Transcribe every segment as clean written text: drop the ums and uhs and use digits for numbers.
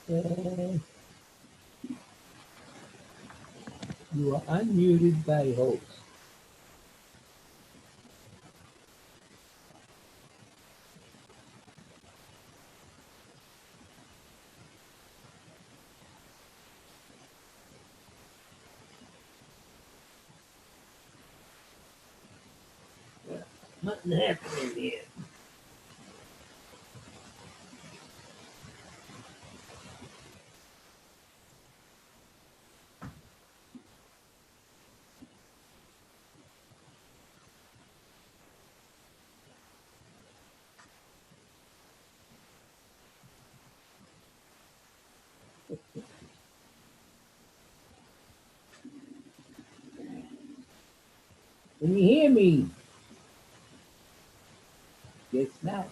Uh, you are unmuted by host. Nothing happening here. Can you hear me? Guess not.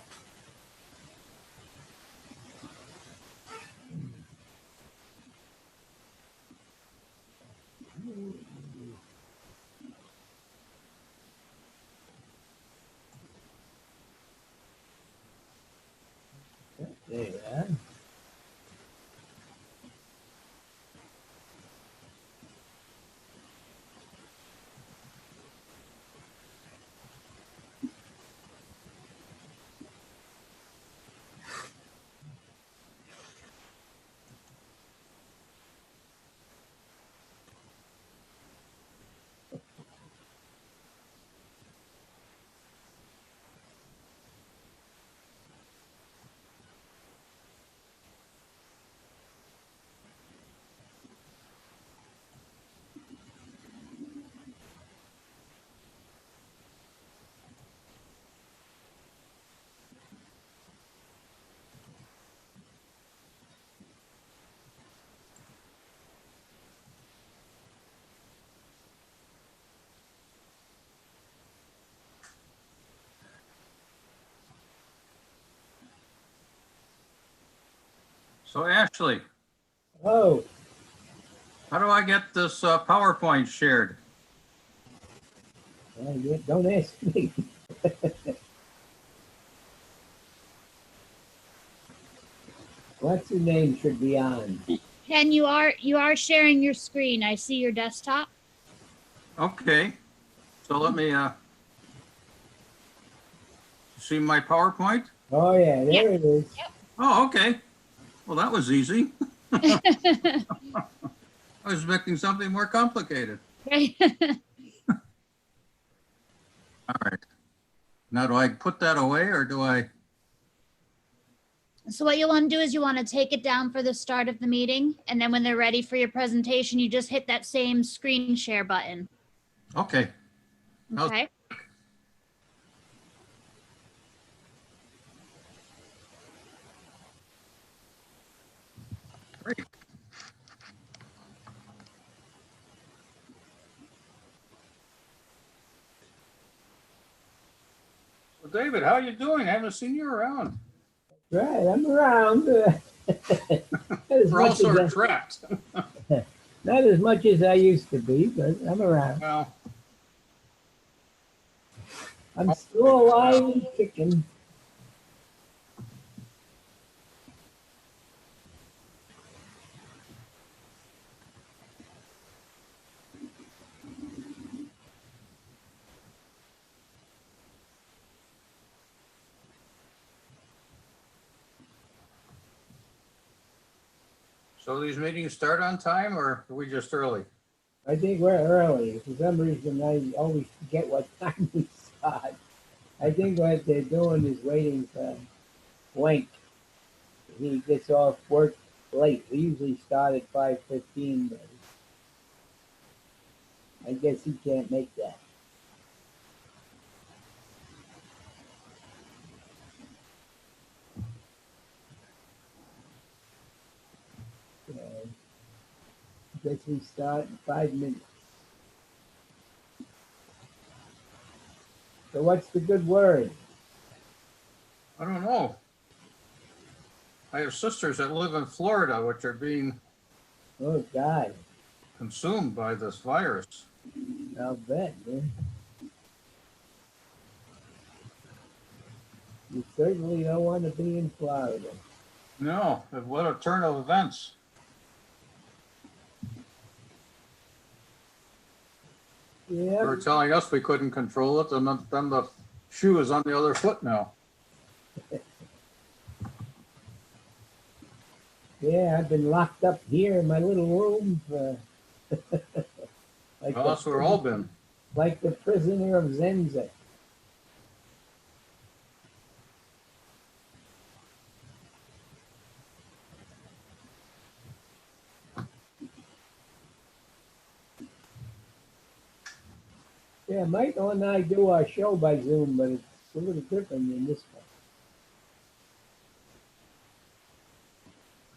There you are. So Ashley, Oh, how do I get this PowerPoint shared? yeah, don't ask me. What's your name should be on? Ken, you are sharing your screen. I see your desktop. Okay, so let me see my PowerPoint. Oh yeah, there it is. Oh, okay. Well, that was easy. I was expecting something more complicated. Right. All right. Now, do I put that away or do I? So what you want to do is you want to take it down for the start of the meeting, and then when they're ready for your presentation, you just hit that same screen share button. Okay. How's- Okay. Great. Well, David, how you doing? I haven't seen you around. Right, I'm around. We're all sort of trapped. Not as much as I used to be, but I'm around. Well, I'm still alive and kicking. so these meetings start on time or are we just early? I think we're early. For some reason, I always forget what time we start. I think what they're doing is waiting for Blank. He gets off work late. We usually start at 5:15, but I guess he can't make that. Guess we start in 5 minutes. So what's the good word? I don't know. I have sisters that live in Florida, which are being Oh God, consumed by this virus. I'll bet, man. You certainly don't want to be in Florida. No, what a turn of events. They Yeah, were telling us we couldn't control it, and then the shoe is on the other foot now. yeah, I've been locked up here in my little room for like Well, that's where we've all been. like the prisoner of Zenza. Yeah, Michael and I do our show by Zoom, but it's a little different than this one.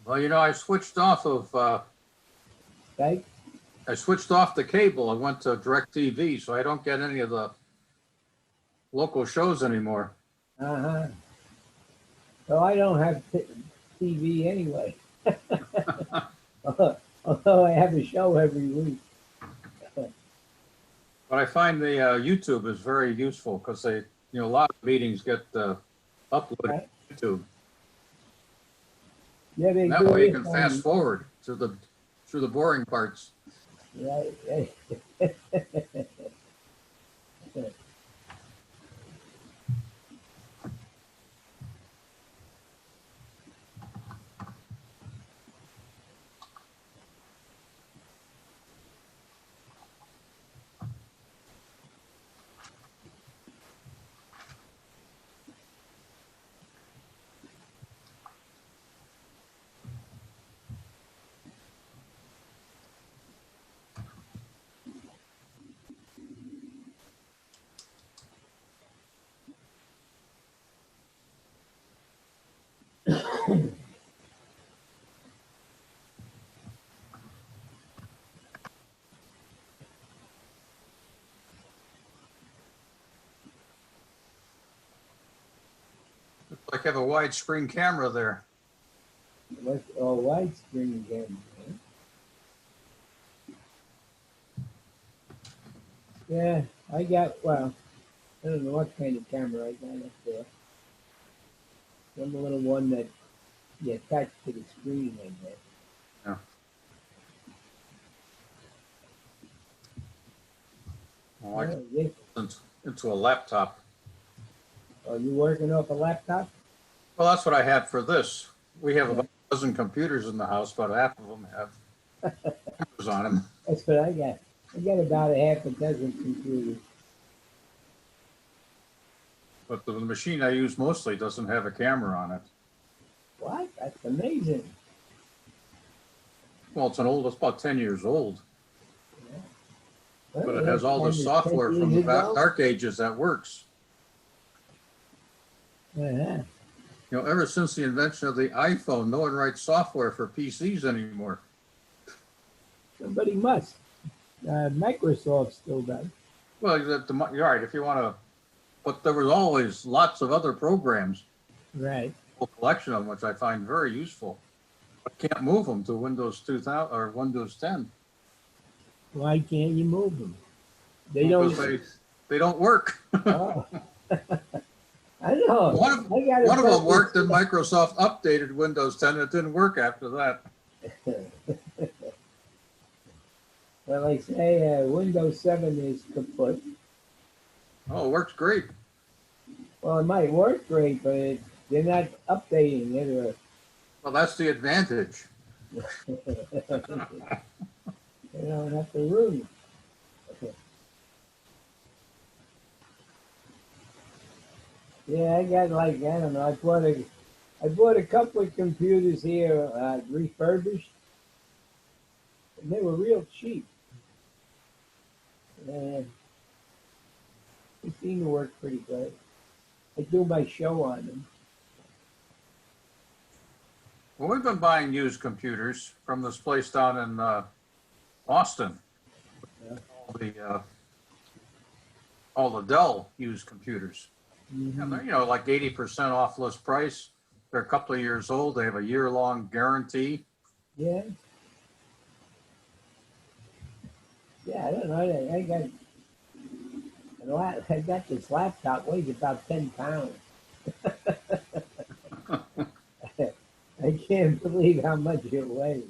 Well, you know, I switched off Right? the cable. I went to DirecTV, so I don't get any of the local shows anymore. Uh-huh. So I don't have TV anyway. Although I have a show every week. But I find the YouTube is very useful because a lot of meetings get uploaded Right. to YouTube. Yeah, they And that do way you this can on- fast forward through the boring parts. Right. Like have a widescreen camera there. What's widescreen again? Yeah, I got, well, I don't know what kind of camera I got up there. Some little one that you attach to the screen, I guess. Yeah. Well, I Yeah, can into a laptop. are you working off a laptop? Well, that's what I had for this. We have about a dozen computers in the house, but half of them have cameras on them. That's what I got. I got about a half a dozen computers. But the machine I use mostly doesn't have a camera on it. What? That's amazing. Well, it's about 10 years old, Well, but it has all the that's software 10 from the years ago. dark ages that works. Uh-huh. You know, ever since the invention of the iPhone, no one writes software for PCs anymore. Somebody must. Microsoft still does. Well, you're right, if you want to, but there was always lots of other programs, Right. a whole collection of them, which I find very useful. I can't move them to Windows 2000 or Windows 10. Why can't you move them? They Because don't. they don't work. Oh. I know. One of them worked and Microsoft updated Windows 10. It didn't work after that. Well, they say Windows 7 is kaput. Oh, it works great. Well, it might work great, but they're not updating it. Well, that's the advantage. They don't have to room. Yeah, I got like, I don't know, I bought a couple of computers here, refurbished, and they were real cheap. And they seem to work pretty good. I do my show on them. Well, we've been buying used computers from this place down in Austin. Yeah. All the Dell used computers. Mhm. And they're, like 80% off list price. They're a couple of years old. They have a year-long guarantee. Yeah. Yeah, I don't know. I got this laptop, weighs about 10 pounds. I can't believe how much it weighs.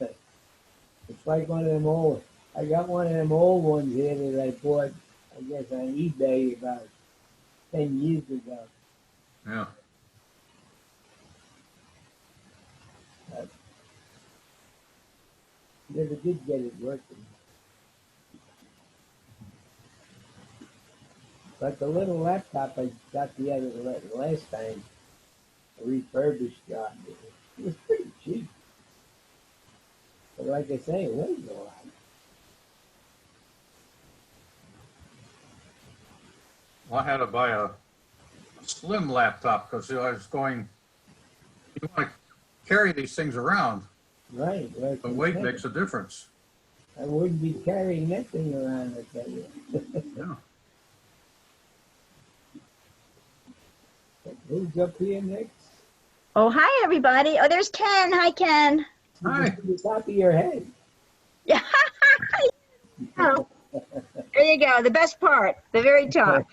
It's like one of them old. I got one of them old ones here that I bought, I guess, on eBay about 10 years ago. Yeah. Never did get it working. But the little laptop I got the last time, a refurbished job, it was pretty cheap. But like I say, it weighs a lot. Well, I had to buy a slim laptop because I was going, you want to carry these things around. Right. Like The I weight said, makes a difference. I wouldn't be carrying that thing around, I tell you. Yeah. Who's up here next? Oh, hi, everybody. Oh, there's Ken. Hi, Ken. Hi. To the top of your head. Yeah. Oh, there you go. The best part, the very top.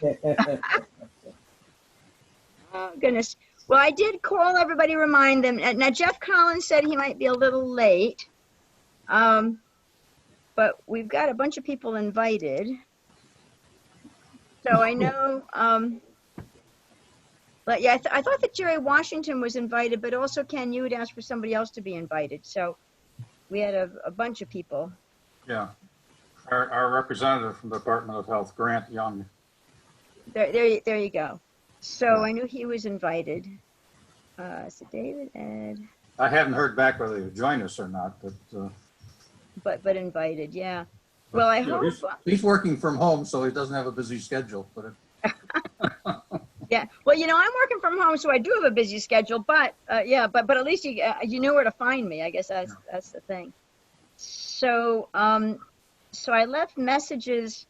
Oh, goodness. Well, I did call everybody, remind them. Now, Jeff Collins said he might be a little late. But we've got a bunch of people invited. So I know, but yeah, I thought that Jerry Washington was invited, but also Ken, you had asked for somebody else to be invited. So we had a bunch of people. Yeah. Our representative from the Department of Health, Grant Young. There you go. So I knew he was invited. So David, Ed, I haven't heard back whether he'll join us or not, but invited, yeah. Well, I you know, hope. he's working from home, so he doesn't have a busy schedule. But Yeah. Well, I'm working from home, so I do have a busy schedule. But yeah, but at least you know where to find me. I guess that's the thing. So so I left messages.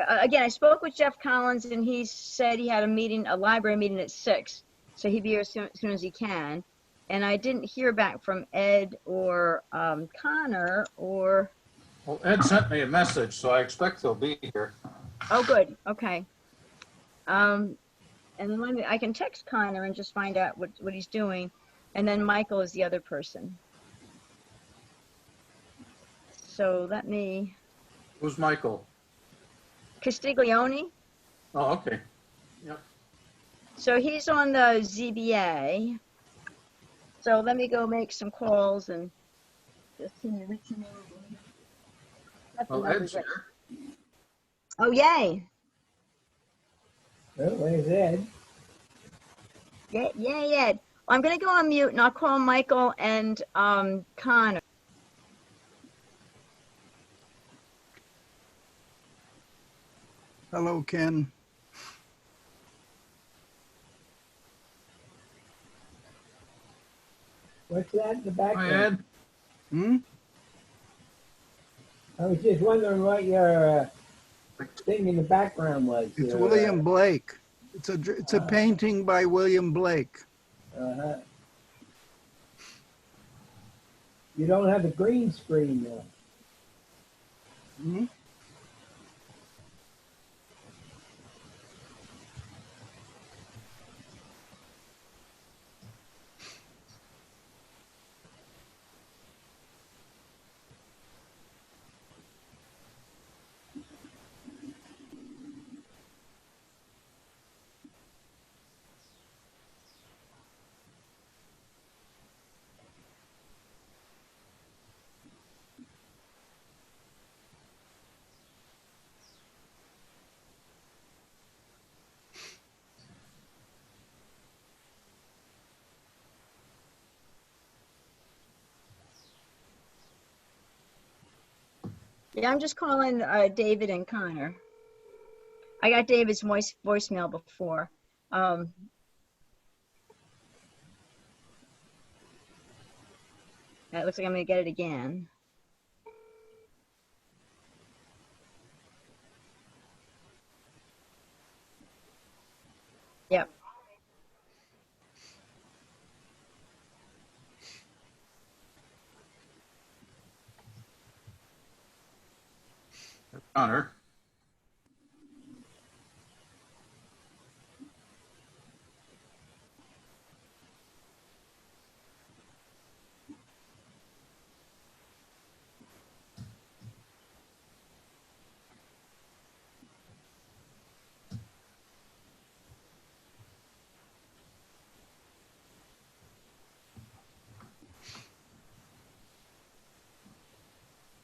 Again, I spoke with Jeff Collins, and he said he had a library meeting at 6, so he'd be here as soon as he can. And I didn't hear back from Ed or Connor or. well, Ed sent me a message, so I expect he'll be here. Oh, good. Okay. And then I can text Connor and just find out what he's doing. And then Michael is the other person. So let me. Who's Michael? Castiglione. Oh, okay. Yep. So he's on the ZBA. So let me go make some calls and just see reach him over. Well, Ed's here. Oh, yay. Well, where's Ed? Yay, Ed. I'm going to go on mute and I'll call Michael and Connor. Hello, Ken. What's that in the Hi, background? Ed. Hmm? I was just wondering what your thing in the background was. It's William Blake. It's a painting by William Blake. Uh-huh. You don't have a green screen though. Hmm? Yeah, I'm just calling David and Connor. I got David's voicemail before. It looks like I'm going to get it again. Yep. Connor.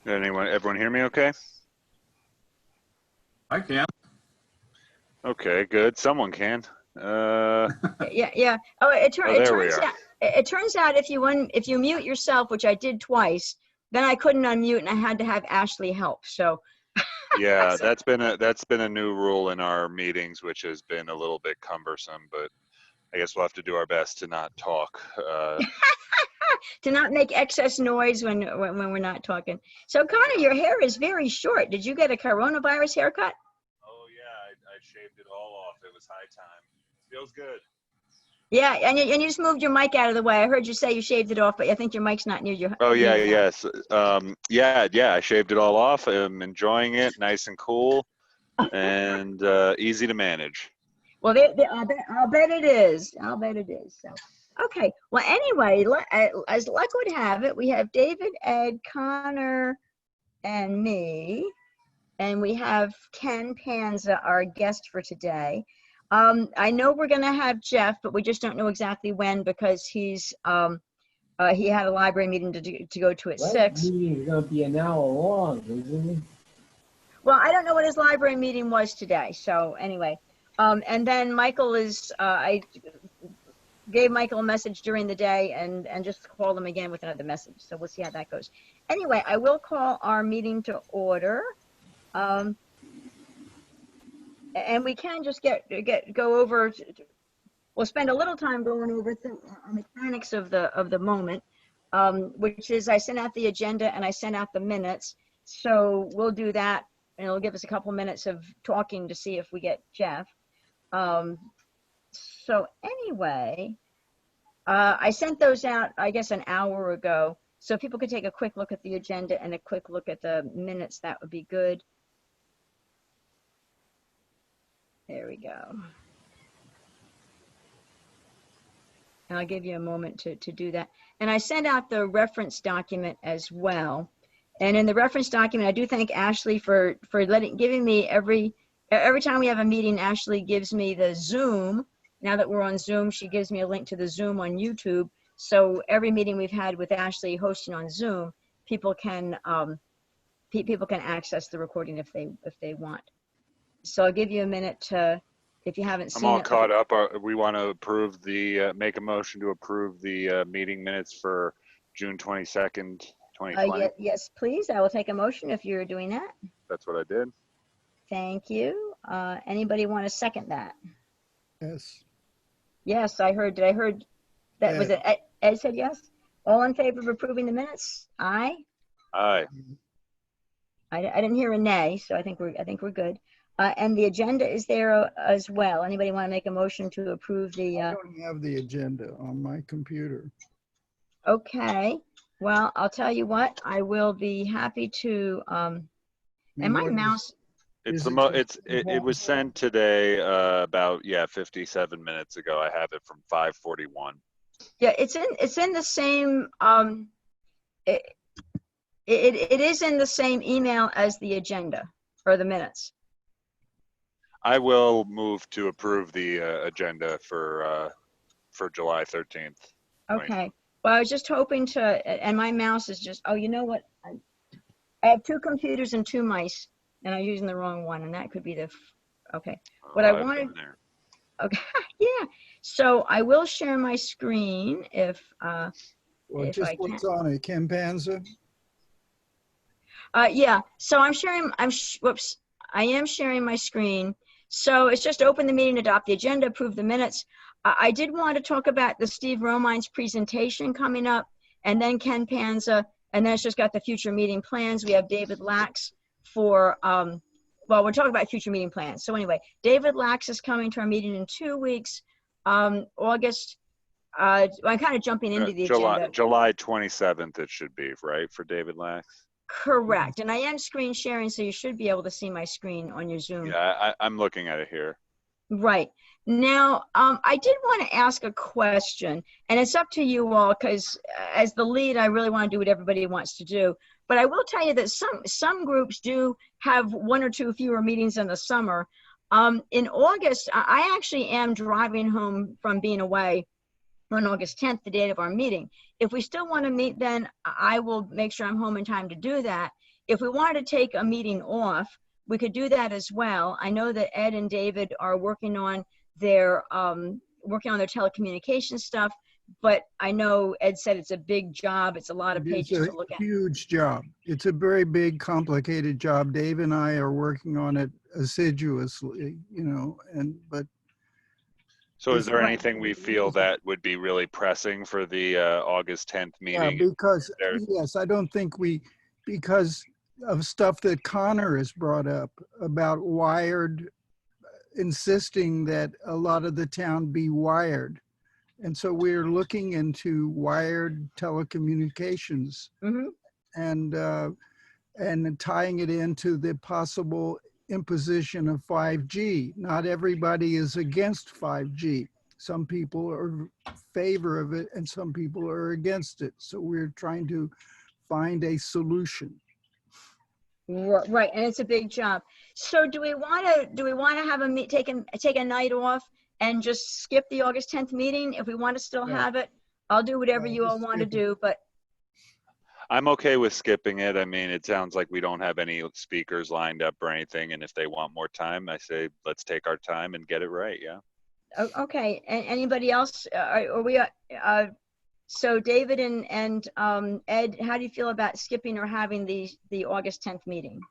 Everyone hear me okay? I can. Okay, good. Someone can. Yeah. Oh, it Oh, there we turns are. out, it turns out if you mute yourself, which I did twice, then I couldn't unmute and I had to have Ashley help. So Yeah, that's been a new rule in our meetings, which has been a little bit cumbersome, but I guess we'll have to do our best to not talk. to not make excess noise when we're not talking. So Connor, your hair is very short. Did you get a coronavirus haircut? Oh yeah, I shaved it all off. It was high time. Feels good. Yeah, and you just moved your mic out of the way. I heard you say you shaved it off, but I think your mic's not near your. Oh yeah, near yes. Yeah, I shaved it all off. I'm enjoying it, nice and cool, and easy to manage. Well, I'll bet it is. I'll bet it is. So, okay. Well, anyway, as luck would have it, we have David, Ed, Connor, and me, and we have Ken Panza, our guest for today. I know we're going to have Jeff, but we just don't know exactly when because he had a library meeting to go to at 6. That meeting is going to be an hour long, isn't it? Well, I don't know what his library meeting was today. So anyway, and then Michael I gave Michael a message during the day and just called him again with another message. So we'll see how that goes. Anyway, I will call our meeting to order. And we can just go over. We'll spend a little time going over the mechanics of the moment, which is I sent out the agenda and I sent out the minutes. So we'll do that, and it'll give us a couple minutes of talking to see if we get Jeff. So anyway, I sent those out, I guess, an hour ago. So if people could take a quick look at the agenda and a quick look at the minutes, that would be good. There we go. And I'll give you a moment to do that. And I sent out the reference document as well. And in the reference document, I do thank Ashley for giving me every time we have a meeting, Ashley gives me the Zoom. Now that we're on Zoom, she gives me a link to the Zoom on YouTube. So every meeting we've had with Ashley hosting on Zoom, people can access the recording if they want. So I'll give you a minute to, if you haven't seen it. I'm all caught up. We want to approve make a motion to approve the meeting minutes for June 22nd, 2020. Yes, please. I will take a motion if you're doing that. That's what I did. Thank you. Anybody want to second that? Yes. Yes, I heard. Did I heard that? Ed. Was it Ed said yes? All in favor of approving the minutes? Aye. Aye. I didn't hear a nay, so I think we're good. And the agenda is there as well. Anybody want to make a motion to approve the? I don't have the agenda on my computer. Okay. Well, I'll tell you what. I will be happy to. And my mouse. It was sent today about 57 minutes ago. I have it from 5:41. Yeah, it's in the same. It is in the same email as the agenda or the minutes. I will move to approve the agenda for July 13th. Okay. Well, I was just hoping to, and my mouse is just, oh, you know what? I have 2 computers and 2 mice, and I'm using the wrong one, and that could be okay. What I wanted, okay, yeah. So I will share my screen if Well, if just I can. what's on it, Ken Panza? Yeah, so I am sharing my screen. So it's just open the meeting, adopt the agenda, approve the minutes. I did want to talk about the Steve Romine's presentation coming up, and then Ken Panza, and then it's just got the future meeting plans. We have David Lax for, well, we're talking about future meeting plans. So anyway, David Lax is coming to our meeting in 2 weeks, August. I'm kind of jumping into the agenda. July 27th it should be, right, for David Lax? Correct. And I am screen sharing, so you should be able to see my screen on your Zoom. Yeah, I'm looking at it here. Right. Now, I did want to ask a question, and it's up to you all, because as the lead, I really want to do what everybody wants to do. But I will tell you that some groups do have 1 or 2 fewer meetings in the summer. In August, I actually am driving home from being away on August 10th, the date of our meeting. If we still want to meet, then I will make sure I'm home in time to do that. if we wanted to take a meeting off, we could do that as well. I know that Ed and David are working on their telecommunications stuff, but I know Ed said it's a big job. It's a lot of pages It's to a look at. huge job. It's a very big, complicated job. Dave and I are working on it assiduously, but So is there Right. anything we feel that would be really pressing for the August 10th yeah, meeting? because, There- yes, I don't think because of stuff that Connor has brought up about wired, insisting that a lot of the town be wired. And so we're looking into wired telecommunications Mhm. and tying it into the possible imposition of 5G. Not everybody is against 5G. Some people are in favor of it and some people are against it. So we're trying to find a solution. Right, and it's a big job. So do we want to have take a night off and just skip the August 10th meeting? If we want to still Yeah. have it, I'll do whatever Yeah, you all just want to skip it. do, but I'm okay with skipping it. I mean, it sounds like we don't have any speakers lined up or anything. And if they want more time, I say, let's take our time and get it right. Yeah. okay. Anybody else? So David and Ed, how do you feel about skipping or having the August 10th meeting?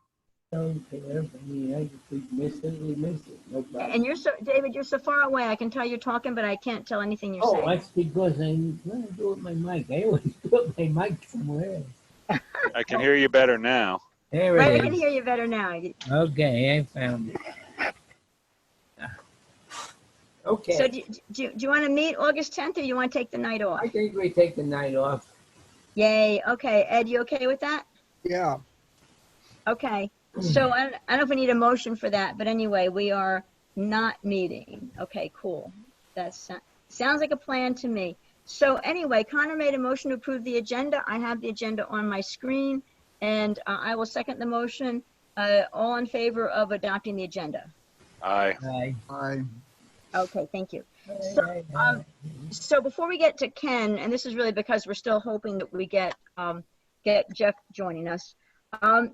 Don't care. I mean, if we miss it, we miss it. No problem. And David, you're so far away. I can tell you're talking, but I can't tell anything you're Oh, saying. that's because I'm trying to do it with my mic. I always put my mic somewhere else. I can hear you better now. There Right, I it can is. hear you better now. Okay, I found it. Okay. So do you want to meet August 10th or you want to take the night off? I think we take the night off. Yay. Okay. Ed, you okay with that? Yeah. Okay. So I don't know if we need a motion for that, but anyway, we are not meeting. Okay, cool. That sounds like a plan to me. So anyway, Connor made a motion to approve the agenda. I have the agenda on my screen and I will second the motion. All in favor of adopting the agenda? Aye. Aye. Okay, thank you. Aye. So before we get to Ken, and this is really because we're still hoping that we get Jeff joining us.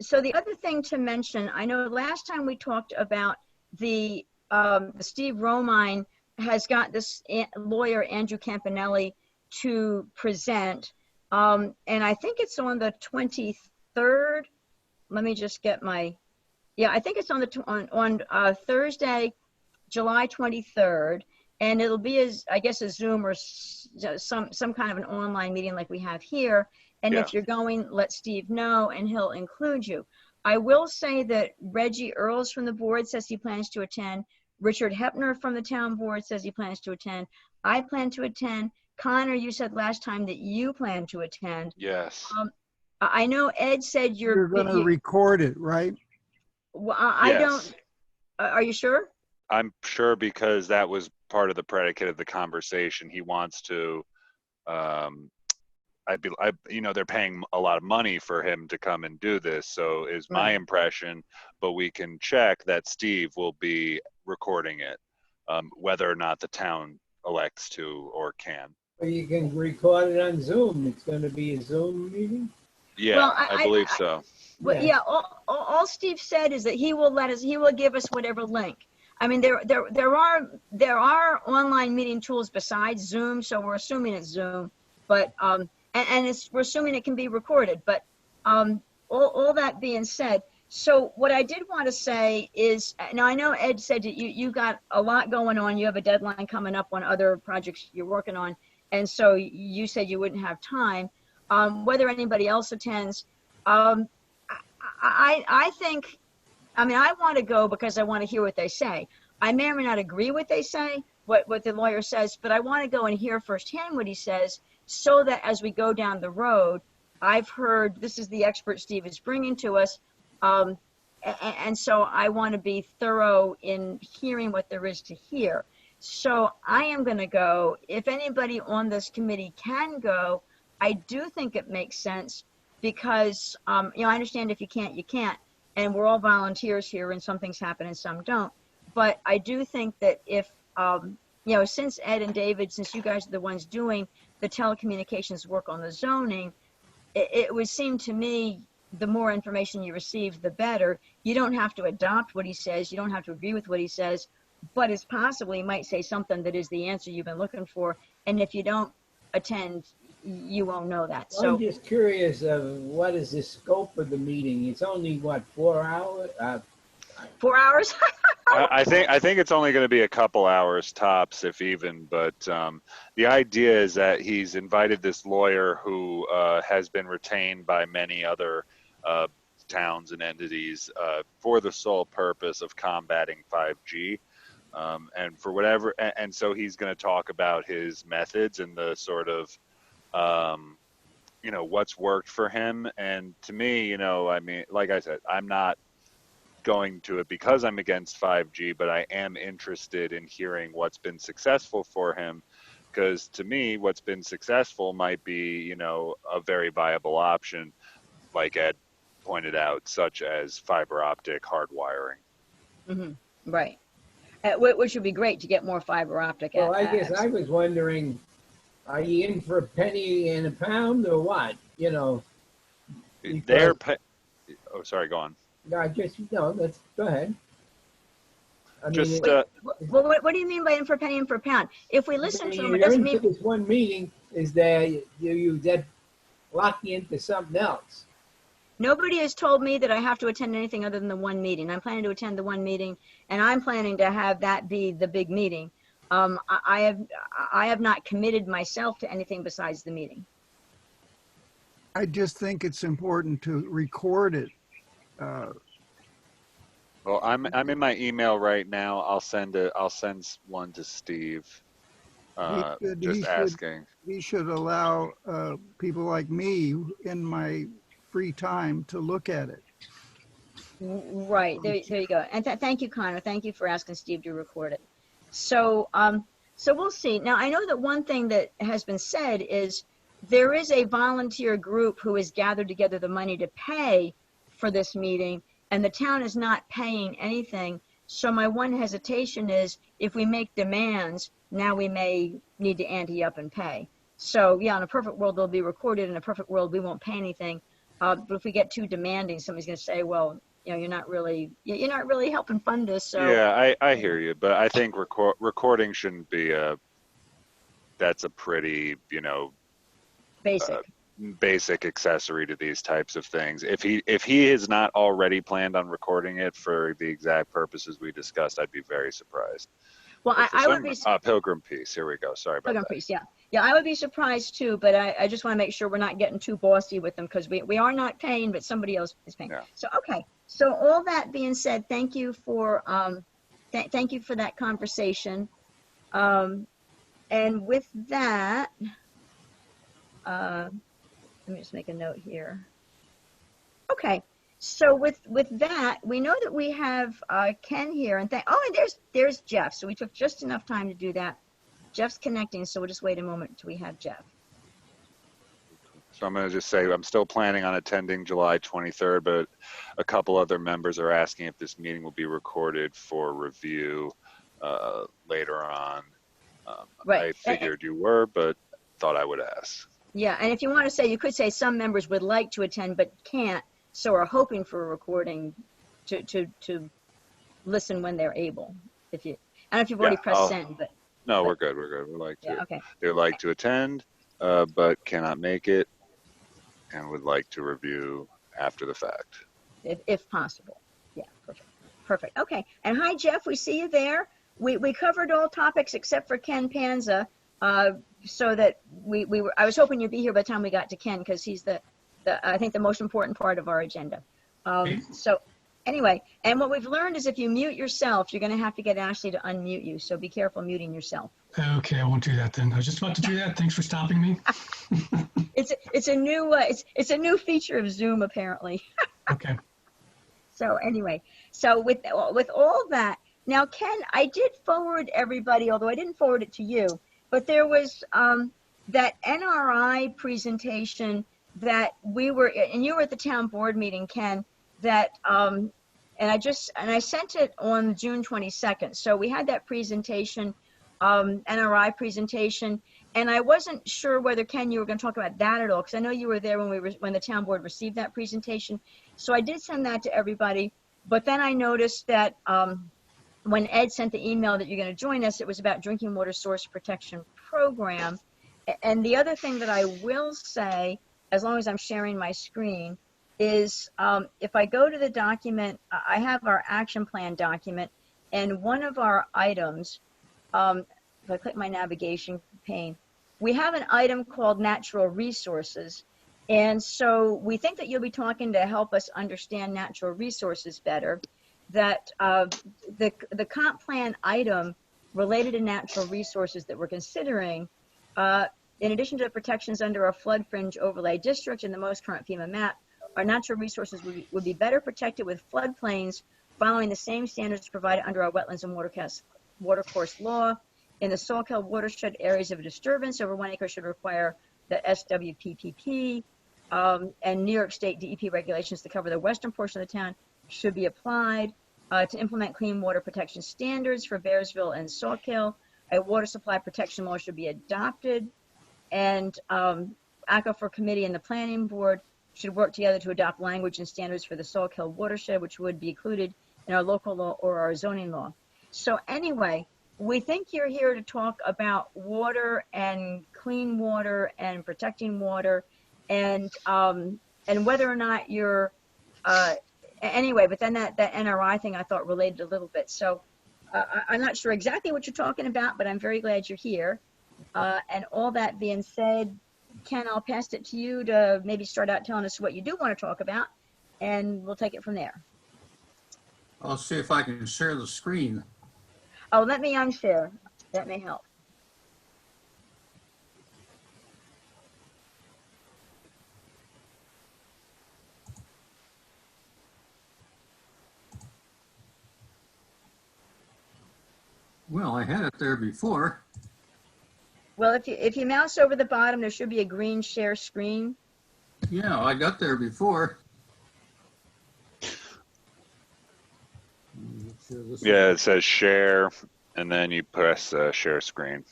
So the other thing to mention, I know last time we talked about the Steve Romine has got this lawyer, Andrew Campanelli, to present. And I think it's on the 23rd. Let me just get I think it's on Thursday, July 23rd. And it'll be I guess a Zoom or some kind of an online meeting like we have here. And Yeah. if you're going, let Steve know and he'll include you. I will say that Reggie Earls from the board says he plans to attend. Richard Hepner from the town board says he plans to attend. I plan to attend. Connor, you said last time that you plan to attend. Yes. I know Ed said You're going to record it, right? Well, I Yes. don't. Are you sure? I'm sure because that was part of the predicate of the conversation. He wants to, they're paying a lot of money for him to come and do this. So is my Right. impression, but we can check that Steve will be recording it, whether or not the town elects to or can. Well, you can record it on Zoom. It's going to be a Zoom meeting. Yeah, Well, I believe so. Well, yeah. All Steve said is that he will give us whatever link. I mean, there are online meeting tools besides Zoom, so we're assuming it's Zoom, but we're assuming it can be recorded. But all that being said, so what I did want to say is, now I know Ed said that you got a lot going on. You have a deadline coming up on other projects you're working on, and so you said you wouldn't have time. Whether anybody else attends, I think. I mean, I want to go because I want to hear what they say. I may or may not agree what they say, what the lawyer says, but I want to go and hear firsthand what he says so that as we go down the road, I've heard this is the expert Steve is bringing to us. And so I want to be thorough in hearing what there is to hear. So I am going to go. If anybody on this committee can go, I do think it makes sense because, I understand if you can't, you can't. And we're all volunteers here and some things happen and some don't. But I do think that if, since Ed and David, since you guys are the ones doing the telecommunications work on the zoning, it would seem to me the more information you receive, the better. You don't have to adopt what he says. You don't have to agree with what he says, but it's possible he might say something that is the answer you've been looking for. And if you don't attend, you won't know that. Well, I'm So just curious of what is the scope of the meeting? It's only, what, 4 hours? 4 hours? I think it's only going to be a couple hours tops, if even. But the idea is that he's invited this lawyer who has been retained by many other towns and entities for the sole purpose of combating 5G. And for whatever, and so he's going to talk about his methods and the sort of, what's worked for him. And to me, I mean, like I said, I'm not going to it because I'm against 5G, but I am interested in hearing what's been successful for him, because to me, what's been successful might be, a very viable option, like Ed pointed out, such as fiber optic hardwiring. Mm-hmm. Right. Which would be great to get more fiber optic. Well, I guess I was wondering, are you in for a penny and a pound or what? They're oh, sorry, go on. Let's go ahead. I Just mean, Well, what do you mean by in for a penny and for a pound? If we listen to him, it you're doesn't into mean this one meeting is that you that lock you into something else. nobody has told me that I have to attend anything other than the one meeting. I'm planning to attend the one meeting, and I'm planning to have that be the big meeting. I have not committed myself to anything besides the meeting. I just think it's important to record it. Well, I'm in my email right now. I'll send one to Steve. Just asking. He should allow people like me in my free time to look at it. Right, there you go. And thank you, Connor. Thank you for asking Steve to record it. So we'll see. Now, I know that one thing that has been said is there is a volunteer group who has gathered together the money to pay for this meeting, and the town is not paying anything. So my one hesitation is if we make demands, now we may need to ante up and pay. So yeah, in a perfect world, they'll be recorded. In a perfect world, we won't pay anything. But if we get too demanding, somebody's going to say, well, you're not really helping fund this. So Yeah, I hear you, but I think recording shouldn't be that's a pretty, basic. accessory to these types of things. If he has not already planned on recording it for the exact purposes we discussed, I'd be very surprised. Well, I would be Pilgrim Peace. Here we go. Sorry about Pilgrim that. Peace, yeah, I would be surprised too, but I just want to make sure we're not getting too bossy with them, because we are not paying, but somebody else is paying. Yeah. So okay. So all that being said, thank you for thank you for that conversation. And with that, let me just make a note here. Okay. So with that, we know that we have Ken here, and there's Jeff. So we took just enough time to do that. Jeff's connecting, so we'll just wait a moment until we have Jeff. So I'm going to just say I'm still planning on attending July 23rd, but a couple other members are asking if this meeting will be recorded for review later on. Right. I figured you were, but thought I would ask. Yeah, and if you want to say, you could say some members would like to attend but can't, so are hoping for a recording to listen when they're able. I don't know if you've already pressed send, but no, we're good. We're good. okay. They would like to attend, but cannot make it, and would like to review after the fact. If possible. Yeah, perfect. Okay, and hi Jeff, we see you there. We covered all topics except for Ken Panza, so that I was hoping you'd be here by the time we got to Ken, because he's I think the most important part of our agenda. So anyway, and what we've learned is if you mute yourself, you're going to have to get Ashley to unmute you. So be careful muting yourself. Okay, I won't do that then. I was just about to do that. Thanks for stopping me. It's a new feature of Zoom apparently. Okay. So anyway, so with all that, now Ken, I did forward everybody, although I didn't forward it to you, but there was that NRI presentation that we were, and you were at the town board meeting, Ken, that and I sent it on June 22nd. So we had that presentation, NRI presentation, And I wasn't sure whether, Ken, you were going to talk about that at all, because I know you were there when the town board received that presentation. So I did send that to everybody. But then I noticed that when Ed sent the email that you're going to join us, it was about drinking water source protection program. And the other thing that I will say, as long as I'm sharing my screen, is if I go to the document, I have our action plan document, and one of our items, if I click my navigation pane, we have an item called natural resources. And so we think that you'll be talking to help us understand natural resources better, that the comp plan item related to natural resources that we're considering, in addition to the protections under our flood fringe overlay district and the most current FEMA map, our natural resources would be better protected with floodplains following the same standards provided under our wetlands and watercourse law. In the Salkeld watershed, areas of disturbance over 1 acre should require the SWPPP, and New York State DEP regulations to cover the western portion of the town should be applied. To implement clean water protection standards for Bearsville and Salkeld, a water supply protection law should be adopted, and Aquifer Committee and the Planning Board should work together to adopt language and standards for the Salkeld watershed, which would be included in our local law or our zoning law. So anyway, we think you're here to talk about water and clean water and protecting water, and whether or not you're anyway. But then that NRI thing I thought related a little bit. So I'm not sure exactly what you're talking about, but I'm very glad you're here. And all that being said, Ken, I'll pass it to you to maybe start out telling us what you do want to talk about, and we'll take it from there. I'll see if I can share the screen. Oh, let me unshare. That may help. Well, I had it there before. Well, if you mouse over the bottom, there should be a green share screen. Yeah, I got there before. Yeah, it says share, and then you press share screen.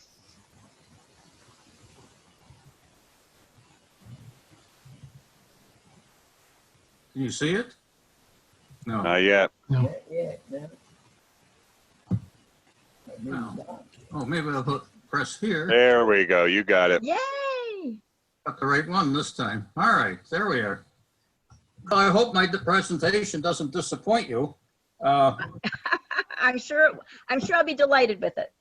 Can you see it? No. Not yet. No. Yeah. No. Oh, maybe I'll press here. There we go. You got it. Yay! Got the right one this time. All right, there we are. Well, I hope my presentation doesn't disappoint you. I'm sure I'll be delighted with it.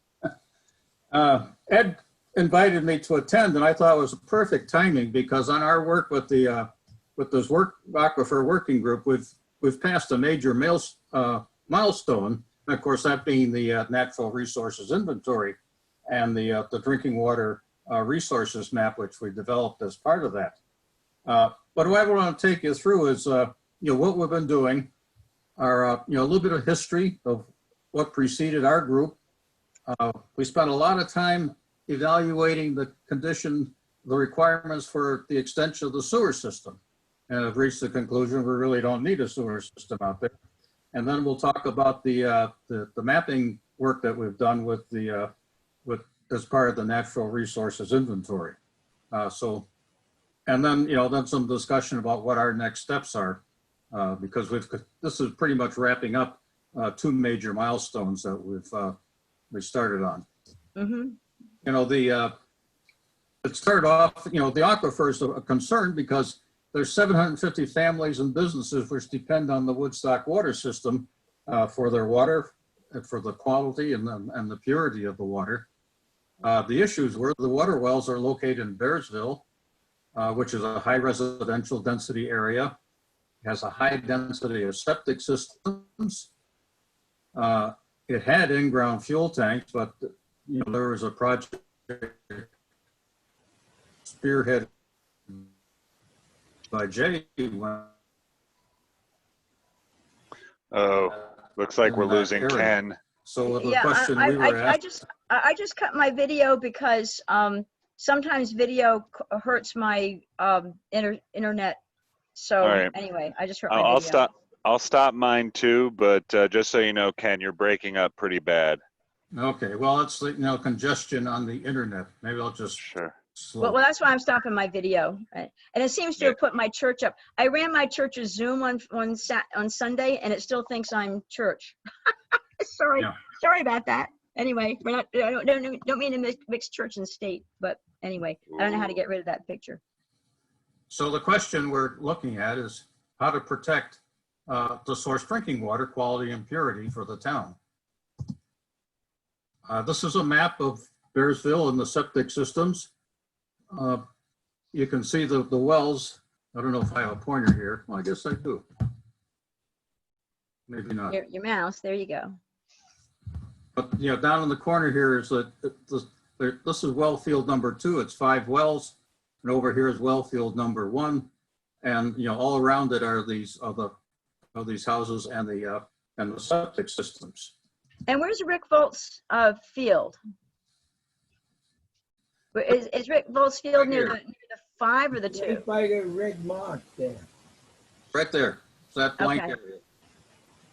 Ed invited me to attend, and I thought it was perfect timing because on our work with the aquifer working group, we've passed a major milestone. And of course, that being the natural resources inventory and the drinking water resources map, which we developed as part of that. But what I want to take you through is what we've been doing, our a little bit of history of what preceded our group. We spent a lot of time evaluating the requirements for the extension of the sewer system, and have reached the conclusion we really don't need a sewer system out there. And then we'll talk about the mapping work that we've done with as part of the natural resources inventory. And then then some discussion about what our next steps are, because this is pretty much wrapping up two major milestones that we started on. Mm-hmm. It started off, the aquifer is a concern because there's 750 families and businesses which depend on the Woodstock water system for their water, for the quality and the purity of the water. The issues were the water wells are located in Bearsville, which is a high residential density area, has a high density of septic systems. It had in-ground fuel tanks, but there was a project spearheaded by Jay. Oh, looks like we're losing Ken. So the Yeah, question we were asked. I just cut my video because sometimes video hurts my internet. So All right. anyway, I just hurt my video. I'll stop mine too, but just so you know, Ken, you're breaking up pretty bad. Okay, well, it's, congestion on the internet. Maybe I'll just Sure. Well, slow. that's why I'm stopping my video. And it seems to have put my church up. I ran my church's Zoom on Sunday, and it still thinks I'm church. Sorry, Yeah. sorry about that. Anyway, we're not. I don't mean to mix church and state, but anyway, I don't know how to get rid of that picture. So the question we're looking at is how to protect the source drinking water quality and purity for the town. This is a map of Bearsville and the septic systems. You can see the wells. I don't know if I have a pointer here. Well, I guess I do. Maybe not. Your mouse. There you go. But, down in the corner here is this is well field number 2. It's 5 wells. And over here is well field number 1. And, all around it are these these houses and the septic systems. And where's Rick Volt's field? Is Rick Volt's field Right near here. the 5 or the 2? Right by the red mark there. Right there. It's that blank Okay. area.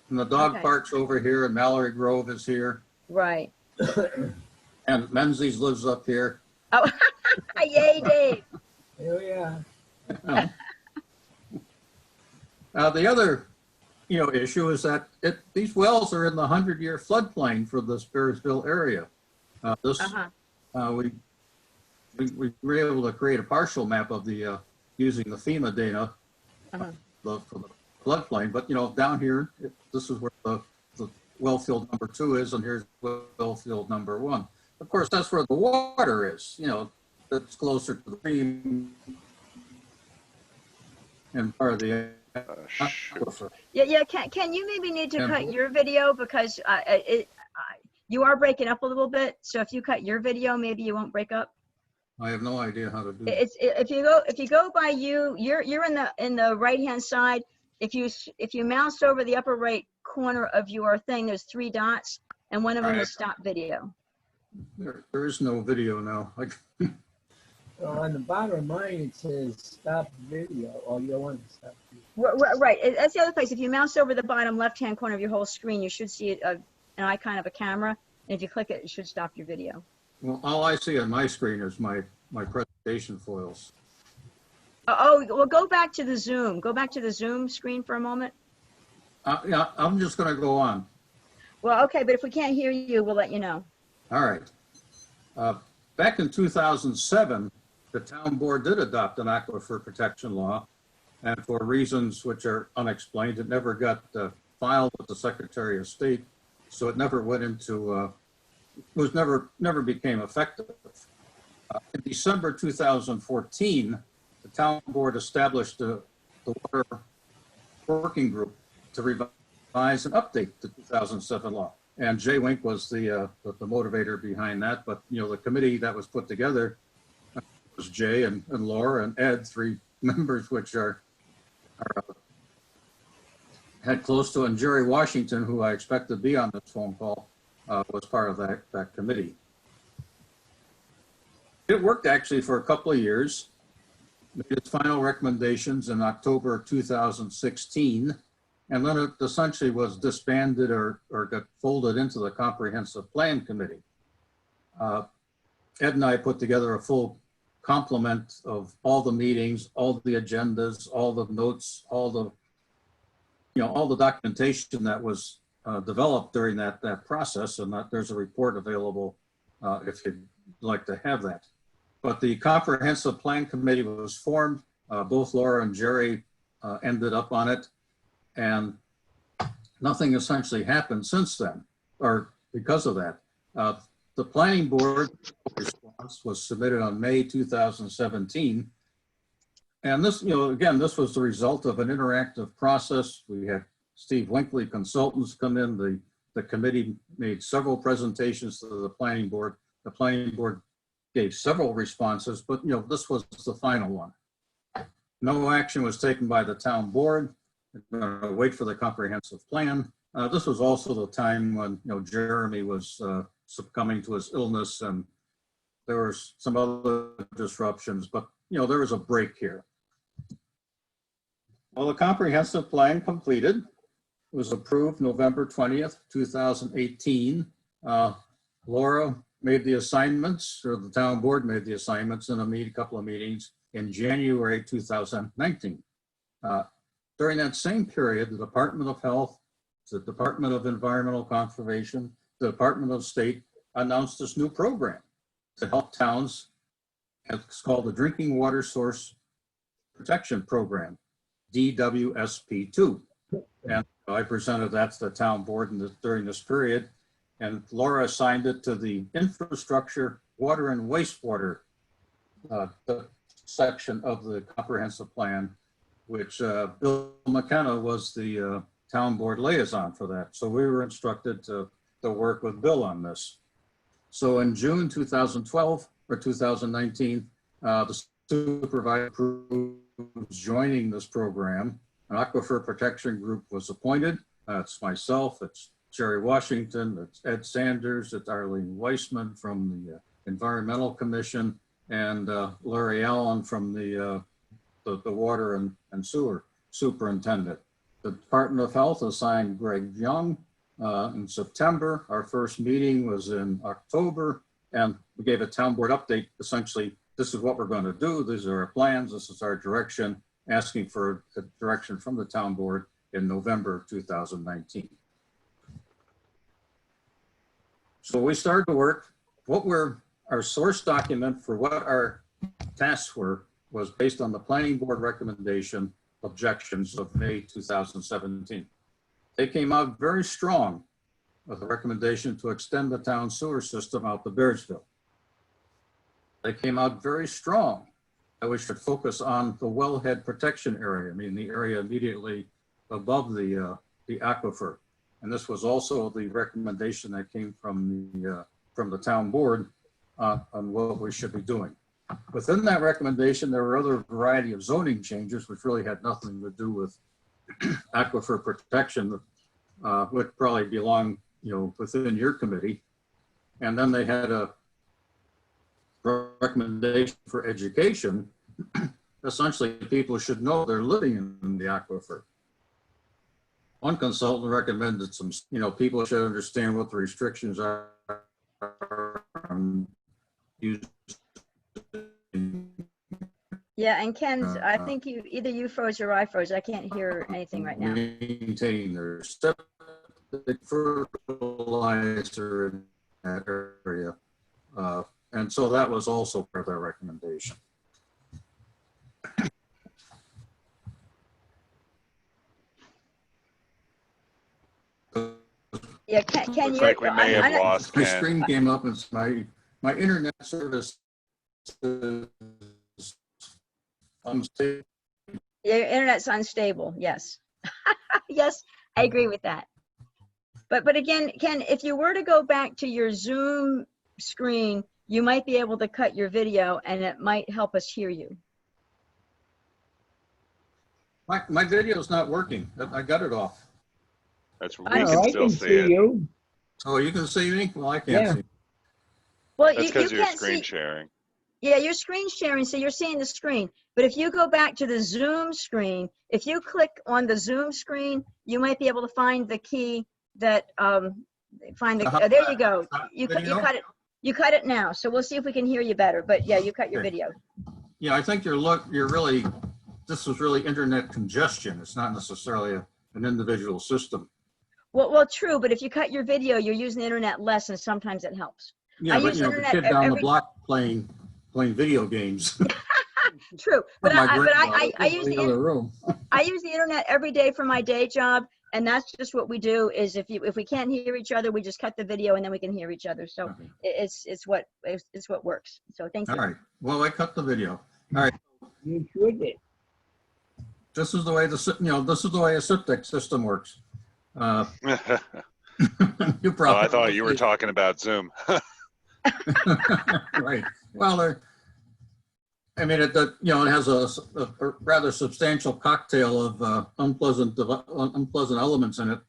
And the dog Okay. park's over here and Mallory Grove is here. Right. And Menzies lives up here. Oh, yay, Dave. Oh, yeah. The other, issue is that these wells are in the 100-year floodplain for the Bearsville area. We were able to create a partial map of the using the FEMA data for the floodplain. But down here, this is where the well field number 2 is, and here's well field number 1. Of course, that's where the water is. That's closer to the stream and part of the aquifer. Yeah. Can you maybe need to Yeah. cut your video because you are breaking up a little bit. So if you cut your video, maybe you won't break up. I have no idea how to do that. If you go by you're in the right hand side. If you mouse over the upper right corner of your thing, there's 3 dots, and one of them Right. is stop video. There is no video now. So on the bottom of mine, it says stop video, or you don't want to stop video. Right. That's the other place. If you mouse over the bottom left-hand corner of your whole screen, you should see an icon of a camera. And if you click it, it should stop your video. Well, all I see on my screen is my presentation foils. Well, go back to the Zoom. Go back to the Zoom screen for a moment. Yeah, I'm just going to go on. Well, okay, but if we can't hear you, we'll let you know. All right. Back in 2007, the town board did adopt an aquifer protection law, and for reasons which are unexplained, it never got filed with the Secretary of State, so it never went into, never became effective. In December 2014, the town board established the water working group to revise and update the 2007 law. And Jay Wink was the motivator behind that. But, the committee that was put together was Jay and Laura and Ed, 3 members, which are had close to, and Jerry Washington, who I expect to be on this phone call, was part of that committee. It worked actually for a couple of years. Made its final recommendations in October 2016, and then it essentially was disbanded or got folded into the Comprehensive Plan Committee. Ed and I put together a full complement of all the meetings, all the agendas, all the notes, all the documentation that was developed during that process, and that there's a report available if you'd like to have that. But the Comprehensive Plan Committee was formed. Both Laura and Jerry ended up on it, and nothing essentially happened since then, or because of that. The Planning Board response was submitted on May 2017. And this, again, this was the result of an interactive process. We had Steve Winkley consultants come in. The committee made several presentations to the Planning Board. The Planning Board gave several responses, but this was the final one. No action was taken by the town board. We're going to wait for the comprehensive plan. This was also the time when Jeremy was succumbing to his illness, and there were some other disruptions, but there was a break here. Well, the comprehensive plan completed. It was approved November 20th, 2018. Laura made the assignments, or the town board made the assignments in a couple of meetings in January 2019. During that same period, the Department of Health, the Department of Environmental Conservation, the Department of State announced this new program to help towns. It's called the Drinking Water Source Protection Program, DWSP2. And I presented that to the town board during this period. And Laura assigned it to the infrastructure, water and wastewater the section of the comprehensive plan, which Bill McKenna was the town board liaison for that. So we were instructed to work with Bill on this. So in June 2012 or 2019, the supervisor approved joining this program. An aquifer protection group was appointed. It's myself, it's Jerry Washington, it's Ed Sanders, it's Arlene Weissman from the Environmental Commission, and Larry Allen from the Water and Sewer Superintendent. The Department of Health assigned Greg Young in September. Our first meeting was in October, and we gave a town board update. Essentially, this is what we're going to do. These are our plans. This is our direction, asking for a direction from the town board in November 2019. So we started to work. What were our source document for what our tasks were was based on the planning board recommendation objections of May 2017. They came out very strong with a recommendation to extend the town sewer system out to Bearsville. They came out very strong that we should focus on the wellhead protection area, I mean the area immediately above the aquifer. And this was also the recommendation that came from the town board on what we should be doing. Within that recommendation, there were other variety of zoning changes which really had nothing to do with aquifer protection, would probably belong, within your committee. And then they had a recommendation for education. Essentially, people should know they're living in the aquifer. One consultant recommended some, people should understand what the restrictions are. Yeah, and Ken, I think either you froze or I froze. I can't hear anything right now. Maintain their septic fertilizer in that area. And so that was also part of their recommendation. Yeah, Ken, Looks like we may have lost My Ken. screen came up and my internet service is unstable. Your internet's unstable. Yes. Yes, I agree with that. But again, Ken, if you were to go back to your Zoom screen, you might be able to cut your video and it might help us hear you. My video is not working. I got it off. That's we I can I still can see see it. you. Oh, you can see me? Well, I can't Yeah. see. Well, That's you because you're can't screen see. sharing. Yeah, you're screen sharing, so you're seeing the screen. But if you go back to the Zoom screen, if you click on the Zoom screen, you might be able to find the key that find the. Oh, there you go. You cut it. You cut it now. So we'll see if we can hear you better. But yeah, you cut your Okay. video. Yeah, I think you're really, this is really internet congestion. It's not necessarily an individual system. Well, true. But if you cut your video, you're using the internet less, and sometimes it helps. Yeah, I but use the internet kid down the every- block playing video games. True. But My I granddaughter use in the other room. I use the internet every day for my day job, and that's just what we do. Is if we can't hear each other, we just cut the video, and then we can hear each other. So Okay. it's what works. So thank you. All right. Well, I cut the video. All right. You should it. This is the way this is the way a septic system works. You Oh, probably. I thought you were talking about Zoom. Right. Well, I mean, it has a rather substantial cocktail of unpleasant elements in it.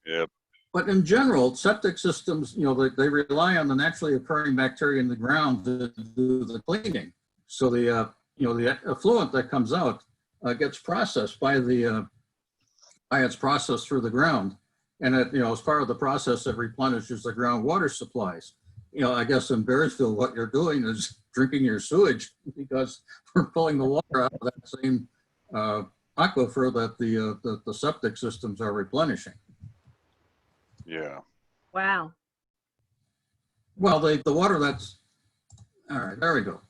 Yep. But in general, septic systems, they rely on the naturally occurring bacteria in the ground to do the cleaning. So the effluent that comes out gets processed by its process through the ground, and it, as part of the process, it replenishes the groundwater supplies. I guess in Bearsville, what you're doing is drinking your sewage because we're pulling the water out of that same aquifer that the septic systems are replenishing. Yeah. Wow. Well, the water that's, all right, there we go.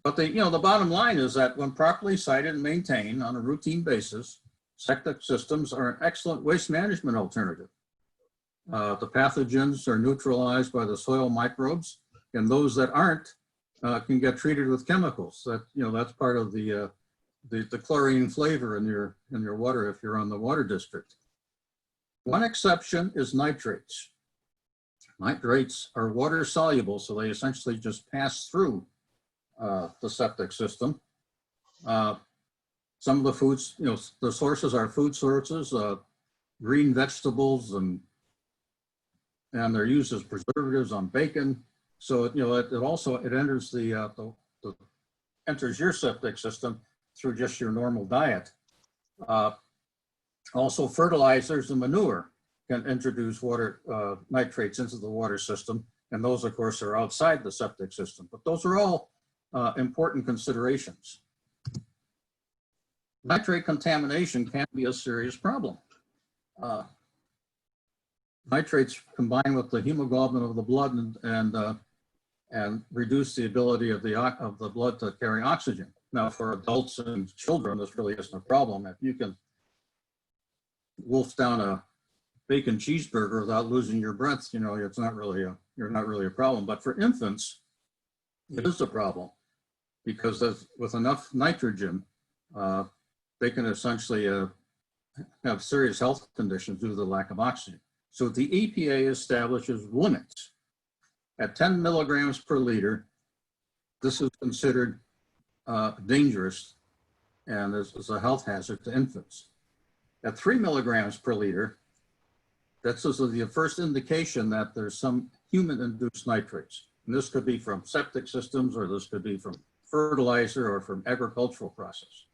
But the bottom line is that when properly sited and maintained on a routine basis, septic systems are an excellent waste management alternative. The pathogens are neutralized by the soil microbes, and those that aren't can get treated with chemicals. That's part of the chlorine flavor in your water if you're on the water district. One exception is nitrates. Nitrates are water soluble, so they essentially just pass through the septic system. Some of the foods, the sources are food sources, green vegetables, and they're used as preservatives on bacon. So it also enters enters your septic system through just your normal diet. Also, fertilizers and manure can introduce water nitrates into the water system, and those, of course, are outside the septic system. But those are all important considerations. Nitrate contamination can be a serious problem. Nitrates combine with the hemoglobin of the blood and reduce the ability of the blood to carry oxygen. Now, for adults and children, this really isn't a problem. If you can wolf down a bacon cheeseburger without losing your breath, it's not really a problem. But for infants, it is a problem because with enough nitrogen, they can essentially have serious health conditions due to the lack of oxygen. So the EPA establishes limits. At 10 milligrams per liter, this is considered dangerous and is a health hazard to infants. At 3 milligrams per liter, that's the first indication that there's some human-induced nitrates. And this could be from septic systems, or this could be from fertilizer or from agricultural process.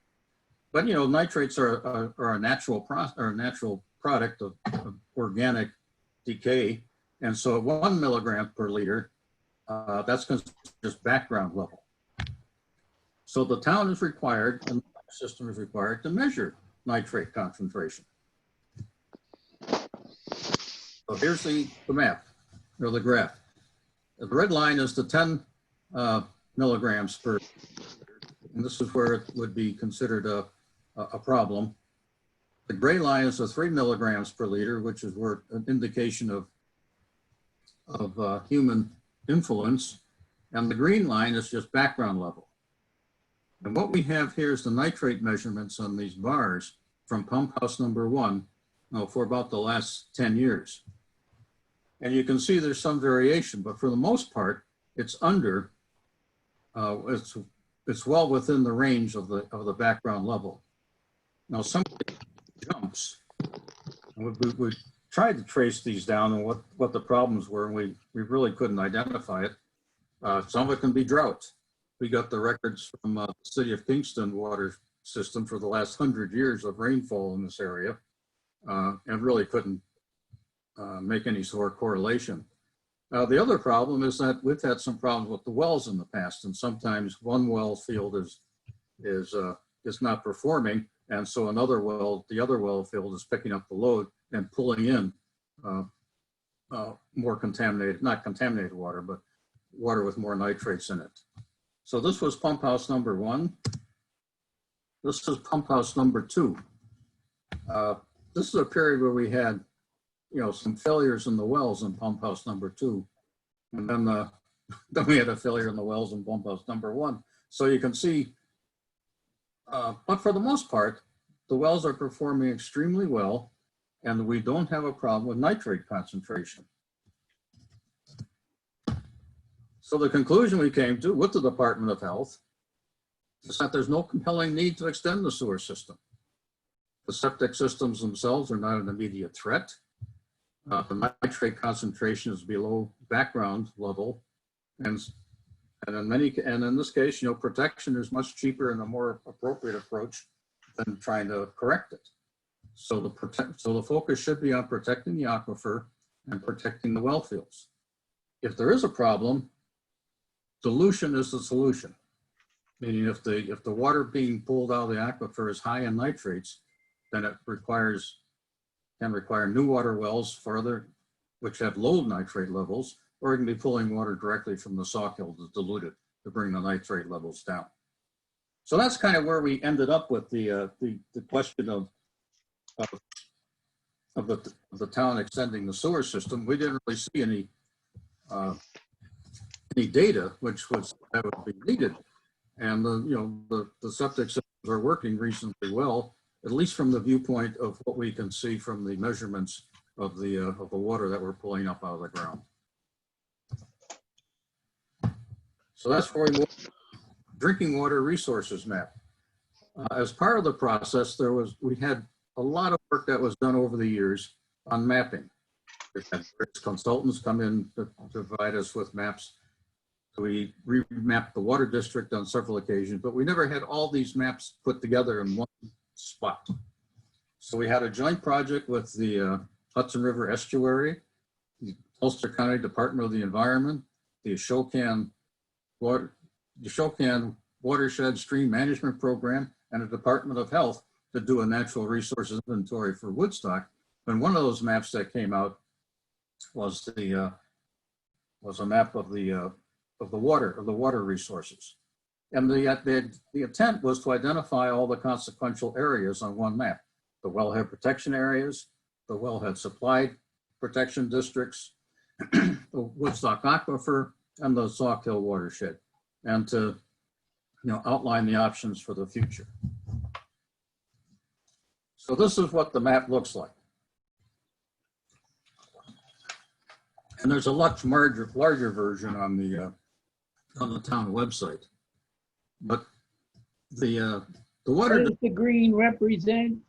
But nitrates are a natural product of organic decay, and so at 1 milligram per liter, that's just background level. So the town is required, and the system is required to measure nitrate concentration. So here's the map, or the graph. The red line is the 10 milligrams per liter, and this is where it would be considered a problem. The gray line is the 3 milligrams per liter, which is where an indication of human influence, and the green line is just background level. And what we have here is the nitrate measurements on these bars from pump house number 1 for about the last 10 years. And you can see there's some variation, but for the most part, it's under, it's well within the range of the background level. Now, some jumps, we tried to trace these down and what the problems were, and we really couldn't identify it. Some of it can be drought. We got the records from the city of Kingston water system for the last 100 years of rainfall in this area, and really couldn't make any sort of correlation. The other problem is that we've had some problems with the wells in the past, and sometimes one well field is not performing, and so the other well field is picking up the load and pulling in more contaminated, not contaminated water, but water with more nitrates in it. So this was pump house number 1. This is pump house number 2. This is a period where we had, some failures in the wells in pump house number 2. And then we had a failure in the wells in pump house number 1. So you can see, but for the most part, the wells are performing extremely well, and we don't have a problem with nitrate concentration. So the conclusion we came to with the Department of Health is that there's no compelling need to extend the sewer system. The septic systems themselves are not an immediate threat. The nitrate concentration is below background level, and in this case, protection is much cheaper and a more appropriate approach than trying to correct it. So the focus should be on protecting the aquifer and protecting the well fields. if there is a problem, dilution is the solution. Meaning if the water being pulled out of the aquifer is high in nitrates, then it can require new water wells which have low nitrate levels, or it can be pulling water directly from the Sawkill to dilute it to bring the nitrate levels down. So that's kind of where we ended up with the question of the town extending the sewer system. We didn't really see any data that would be needed. And the septic systems are working reasonably well, at least from the viewpoint of what we can see from the measurements of the water that we're pulling up out of the ground. So that's where we move. Drinking water resources map. As part of the process, we had a lot of work that was done over the years on mapping. We had consultants come in to provide us with maps. We remapped the water district on several occasions, but we never had all these maps put together in one spot. So we had a joint project with the Hudson River Estuary, the Ulster County Department of the Environment, the Ashokan Watershed Stream Management Program, and the Department of Health to do a natural resources inventory for Woodstock. And one of those maps that came out was a map of the water resources. And the intent was to identify all the consequential areas on one map: the wellhead protection areas, the wellhead supply protection districts, the Woodstock Aquifer, and the Sawkill watershed, and to outline the options for the future. So this is what the map looks like. And there's a much larger version on the town website. But the water. What does the green represent?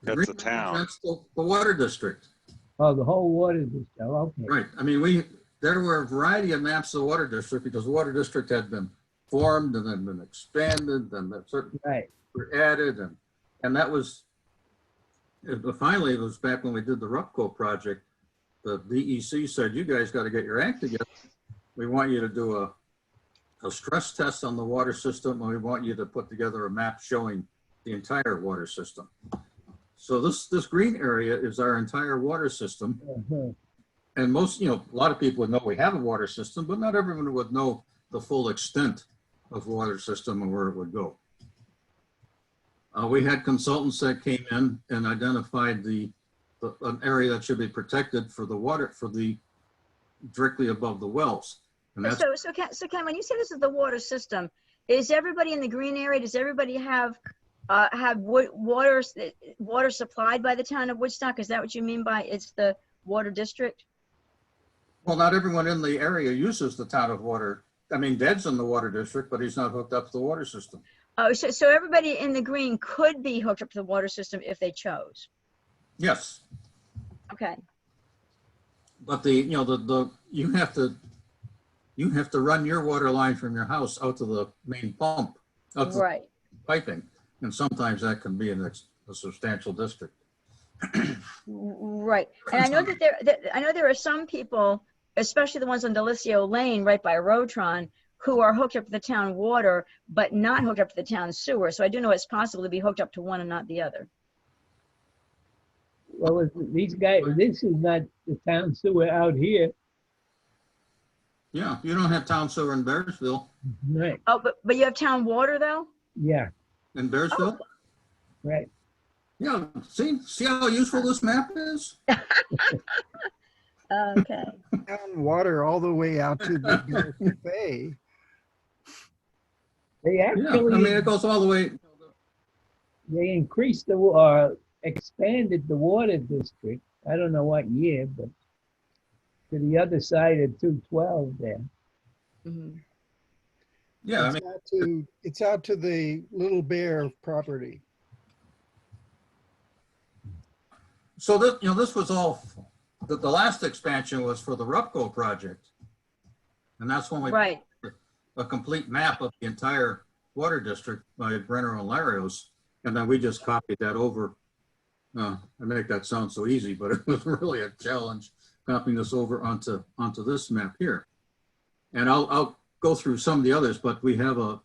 That's the town. That's the water district. Oh, the whole water district. Oh, okay. Right. I mean, there were a variety of maps of the water district because the water district had been formed and then been expanded, and that certain Right. were added, and that was finally it was back when we did the RUPCO project. The DEC said, "You guys got to get your act together. We want you to do a stress test on the water system, and we want you to put together a map showing the entire water system." So this green area is our entire water system. Uh-huh. And most, a lot of people would know we have a water system, but not everyone would know the full extent of water system and where it would go. We had consultants that came in and identified an area that should be protected for the water, directly above the wells. And that's, So Ken, when you say this is the water system, is everybody in the green area, does everybody have water supplied by the town of Woodstock? Is that what you mean by it's the water district? well, not everyone in the area uses the town of water. I mean, Ded's in the water district, but he's not hooked up to the water system. Oh, so everybody in the green could be hooked up to the water system if they chose. Yes, Okay. but you have to run your water line from your house out to the main pump, out to Right. piping, and sometimes that can be in a substantial district. Right. And I know that there are some people, especially the ones on Delicio Lane right by Rotron, who are hooked up to the town water, but not hooked up to the town sewer. So I do know it's possible to be hooked up to one and not the other. Well, these guys, this is not the town sewer out here. Yeah, you don't have town sewer in Bearsville. Right. Oh, but you have town water though? Yeah. In Bearsville? Right. Yeah, see how useful this map is? Okay. Town water all the way out to the Bay. They Yeah, I mean, actually, it goes all the way. they increased expanded the water district. I don't know what year, but to the other side of 212 there. Mhm. Yeah, I mean, It's out to the Little Bear property. so this was all, the last expansion was for the RUPCO project. And that's when we Right. a complete map of the entire water district by Brenner and Larios. And then we just copied that over. I make that sound so easy, but it was really a challenge copying this over onto this map here. And I'll go through some of the others, but we have a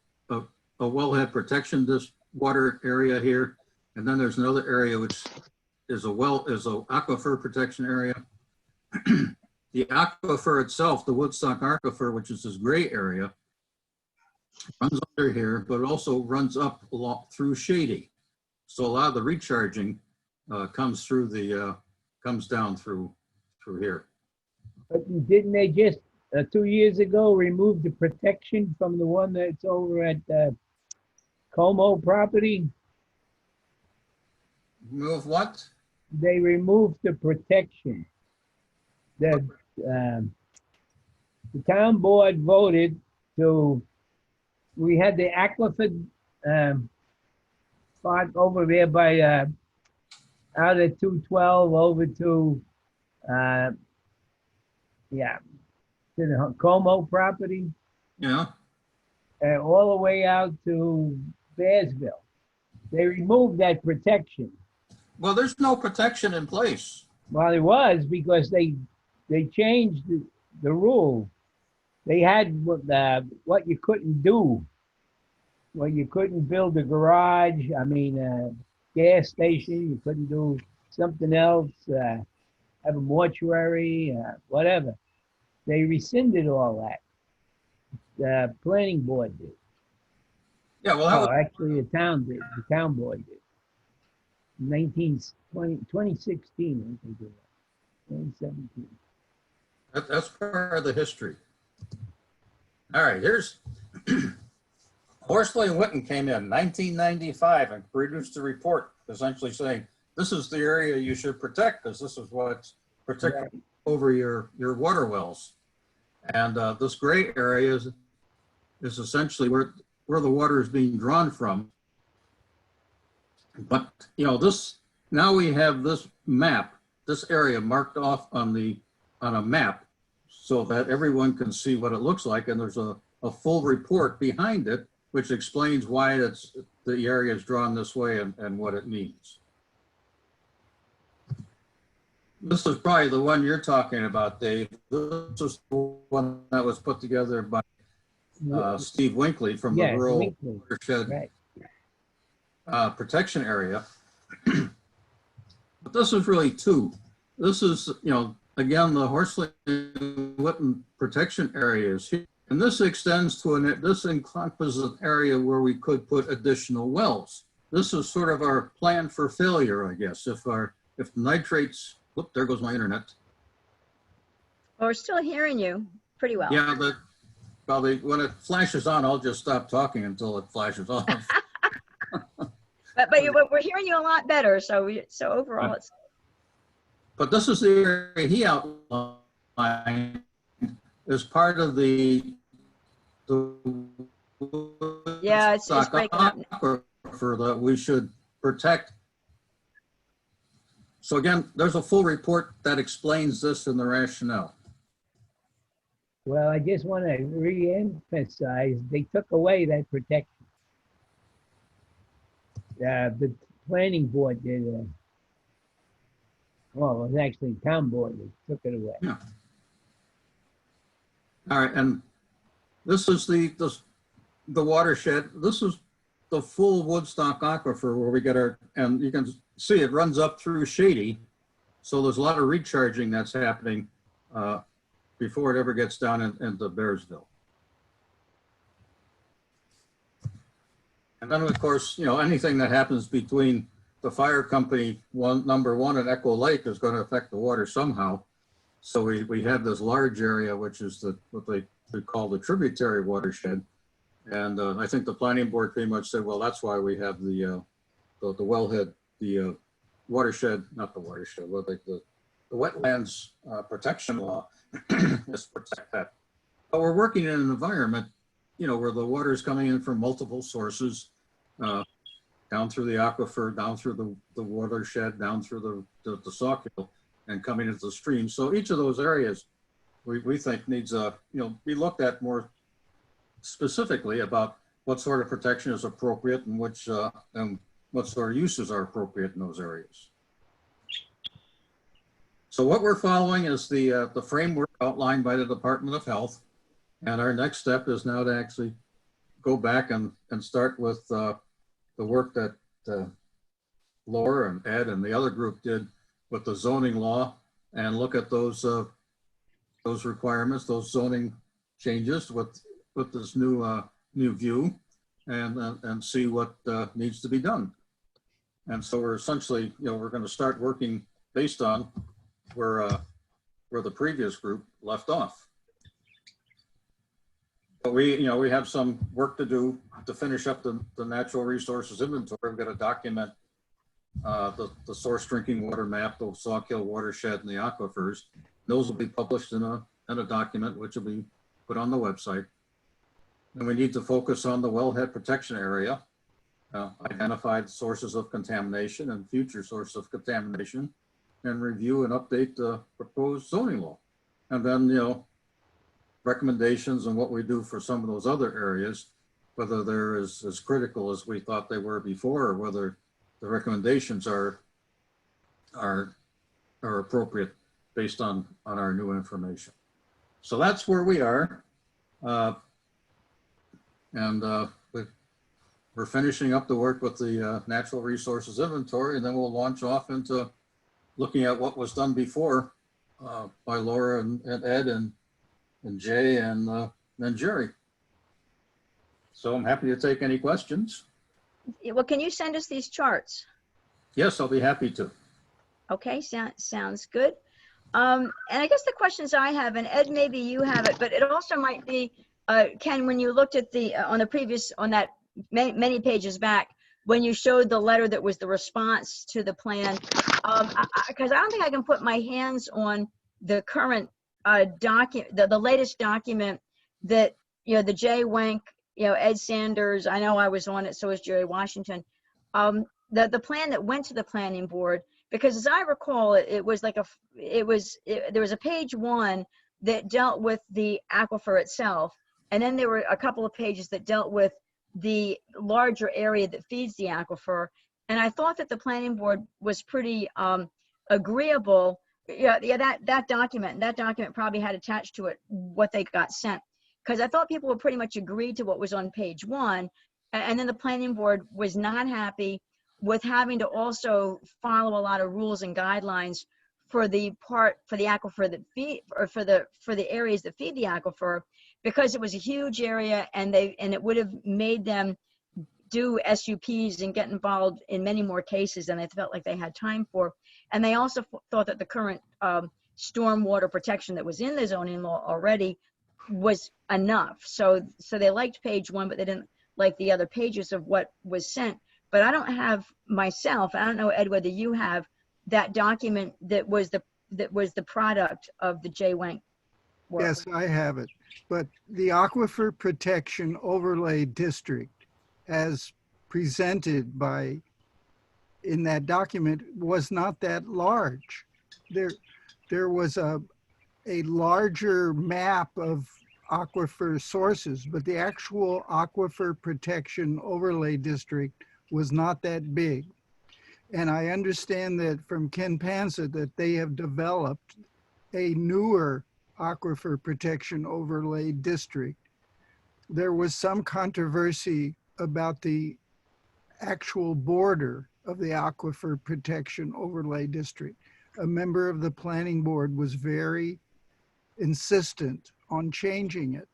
wellhead protection, this water area here. And then there's another area which is a aquifer protection area. The aquifer itself, the Woodstock Aquifer, which is this gray area, runs under here, but it also runs up along through Shady. So a lot of the recharging comes down through here. But didn't they just 2 years ago remove the protection from the one that's over at Como property? Move what? They removed the protection. The town board voted to, we had the aquifer spot over there by out of 212 over to to the Como property, Yeah. all the way out to Bearsville. They removed that protection. Well, there's no protection in place. Well, it was because they changed the rule. They had what you couldn't do. Well, you couldn't build a garage, gas station, you couldn't do something else, have a mortuary, whatever. They rescinded all that. The planning board did. Yeah, well, that was, Actually, the town did. The town board did. 2016, I think it was. 2017. that's part of the history. All right, here's Horsley and Witten came in 1995 and produced a report essentially saying, this is the area you should protect because this is what's protected Right. over your water wells. And this gray area is essentially where the water is being drawn from. But, now we have this map, this area marked off on a map so that everyone can see what it looks like. And there's a full report behind it, which explains why the area is drawn this way and what it means. This is probably the one you're talking about, Dave. This is the one that was put together by Steve Winkley from the Yeah, Rural Winkley. Watershed Right. Protection Area. But this is really two. This is, again, the Horsley and Witten Protection Areas here. And this extends to this encompasses an area where we could put additional wells. This is sort of our plan for failure, I guess. If the nitrates, whoop, there goes my internet. Well, we're still hearing you pretty well. Yeah, when it flashes on, I'll just stop talking until it flashes off. But we're hearing you a lot better. So overall, it's But this is the area he outlined as part of the yeah, it's breaking up. aquifer that we should protect. So again, there's a full report that explains this in the rationale. Well, I just want to re-emphasize, they took away that protection. The planning board did, well, it was actually town board that took it away. Yeah. All right, and this is the watershed. This is the full Woodstock Aquifer where we get and you can see it runs up through Shady. So there's a lot of recharging that's happening before it ever gets down into Bearsville. And then, of course, anything that happens between the fire company number one and Echo Lake is going to affect the water somehow. So we have this large area, which is what they call the tributary watershed. And I think the planning board pretty much said, well, that's why we have the wellhead, the watershed, not the watershed, well, the wetlands protection law is to protect that. But we're working in an environment, where the water is coming in from multiple sources, down through the aquifer, down through the watershed, down through the Sawkill, and coming into the stream. So each of those areas, we think needs be looked at more specifically about what sort of protection is appropriate and what sort of uses are appropriate in those areas. So what we're following is the framework outlined by the Department of Health. And our next step is now to actually go back and start with the work that Laura and Ed and the other group did with the zoning law, and look at those requirements, those zoning changes with this new view, and see what needs to be done. And so we're essentially, we're going to start working based on where the previous group left off. But we have some work to do to finish up the natural resources inventory. We've got to document the source drinking water map, the Sawkill watershed, and the aquifers. Those will be published in a document, which will be put on the website. And we need to focus on the wellhead protection area, identify the sources of contamination and future sources of contamination, and review and update the proposed zoning law. And then, recommendations on what we do for some of those other areas, whether they're as critical as we thought they were before, or whether the recommendations are appropriate based on our new information. So that's where we are. We're finishing up the work with the natural resources inventory, and then we'll launch off into looking at what was done before by Laura and Ed and Jay and then Jerry. So I'm happy to take any questions. Well, can you send us these charts? Yes, I'll be happy to. Okay, sounds good. And I guess the questions I have, and Ed, maybe you have it, but it also might be, Ken, when you looked at the, on that many pages back, when you showed the letter that was the response to the plan, because I don't think I can put my hands on the current document, the latest document that, the Jay Wenk, Ed Sanders, I know I was on it, so was Jerry Washington. The plan that went to the planning board, because as I recall, there was a page 1 that dealt with the aquifer itself. And then there were a couple of pages that dealt with the larger area that feeds the aquifer. And I thought that the planning board was pretty agreeable. That document probably had attached to it what they got sent. Because I thought people were pretty much agreed to what was on page 1. And then the planning board was not happy with having to also follow a lot of rules and guidelines for the aquifer that feed, or for the areas that feed the aquifer, because it was a huge area, and it would have made them do SUPs and get involved in many more cases than they felt like they had time for. And they also thought that the current stormwater protection that was in the zoning law already was enough. So they liked page 1, but they didn't like the other pages of what was sent. But I don't have myself, I don't know, Ed, whether you have that document that was the product of the Jay Wenk work. Yes, I have it. But the Aquifer Protection Overlay District, as presented in that document, was not that large. There was a larger map of aquifer sources, but the actual Aquifer Protection Overlay District was not that big. And I understand that from Ken Panza that they have developed a newer Aquifer Protection Overlay District. There was some controversy about the actual border of the Aquifer Protection Overlay District. A member of the planning board was very insistent on changing it.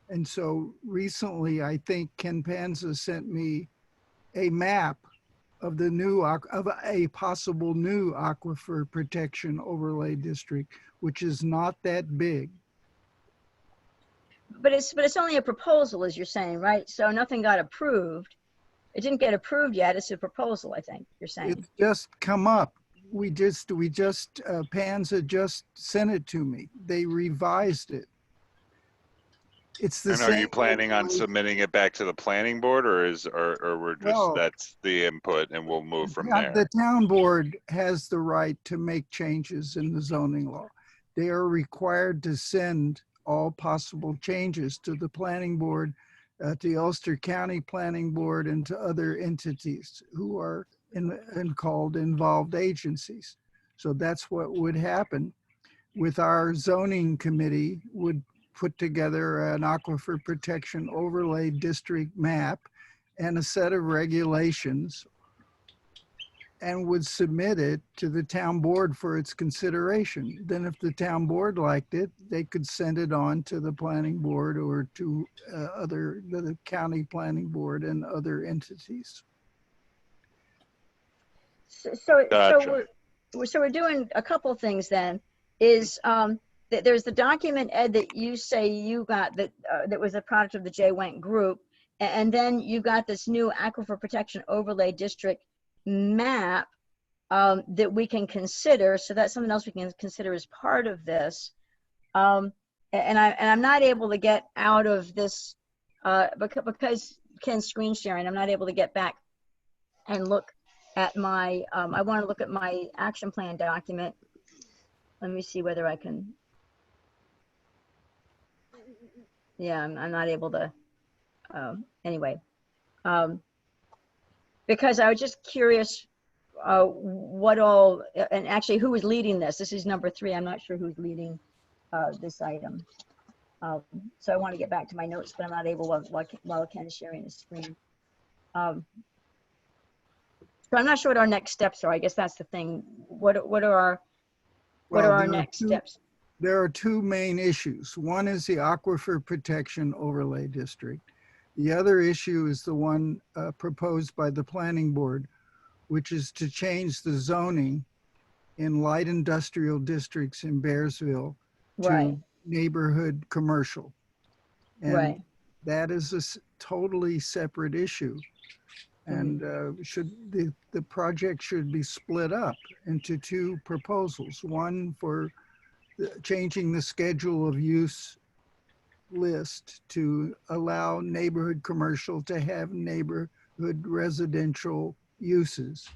And so recently, I think Ken Panza sent me a map of a possible new Aquifer Protection Overlay District, which is not that big. But it's only a proposal, as you're saying, right? So nothing got approved. It didn't get approved yet. It's a proposal, I think you're saying. It's just come up. Panza just sent it to me. They revised it. It's the same. And are you planning on submitting it back to the planning board, or we're just, No. that's the input and we'll move from Yeah, there? the town board has the right to make changes in the zoning law. They are required to send all possible changes to the planning board, to the Ulster County Planning Board, and to other entities who are called involved agencies. So that's what would happen with our zoning committee, would put together an aquifer protection overlay district map and a set of regulations and would submit it to the town board for its consideration. Then if the town board liked it, they could send it on to the planning board or to the county planning board and other entities. Gotcha. So we're doing a couple of things then. Is there's the document, Ed, that you say you got that was a product of the J-Wenk group, and then you got this new aquifer protection overlay district map that we can consider. So that's something else we can consider as part of this. And I'm not able to get out of this because Ken's screen sharing. I'm not able to get back and look at my. I want to look at my action plan document. Let me see whether I can. Yeah, I'm not able to. Anyway. Because I was just curious what all, and actually who is leading this. This is number 3. I'm not sure who's leading this item. So I want to get back to my notes, but I'm not able while Ken is sharing his screen. So I'm not sure what our next steps are. I guess that's the thing. What are our next steps? There are 2 main issues. One is the Aquifer Protection Overlay District. The other issue is the one proposed by the planning board, which is to change the zoning in light industrial districts in Bearsville to neighborhood commercial. And that is a totally separate issue. And the project should be split up into 2 proposals. One for changing the schedule of use list to allow neighborhood commercial to have neighborhood residential uses.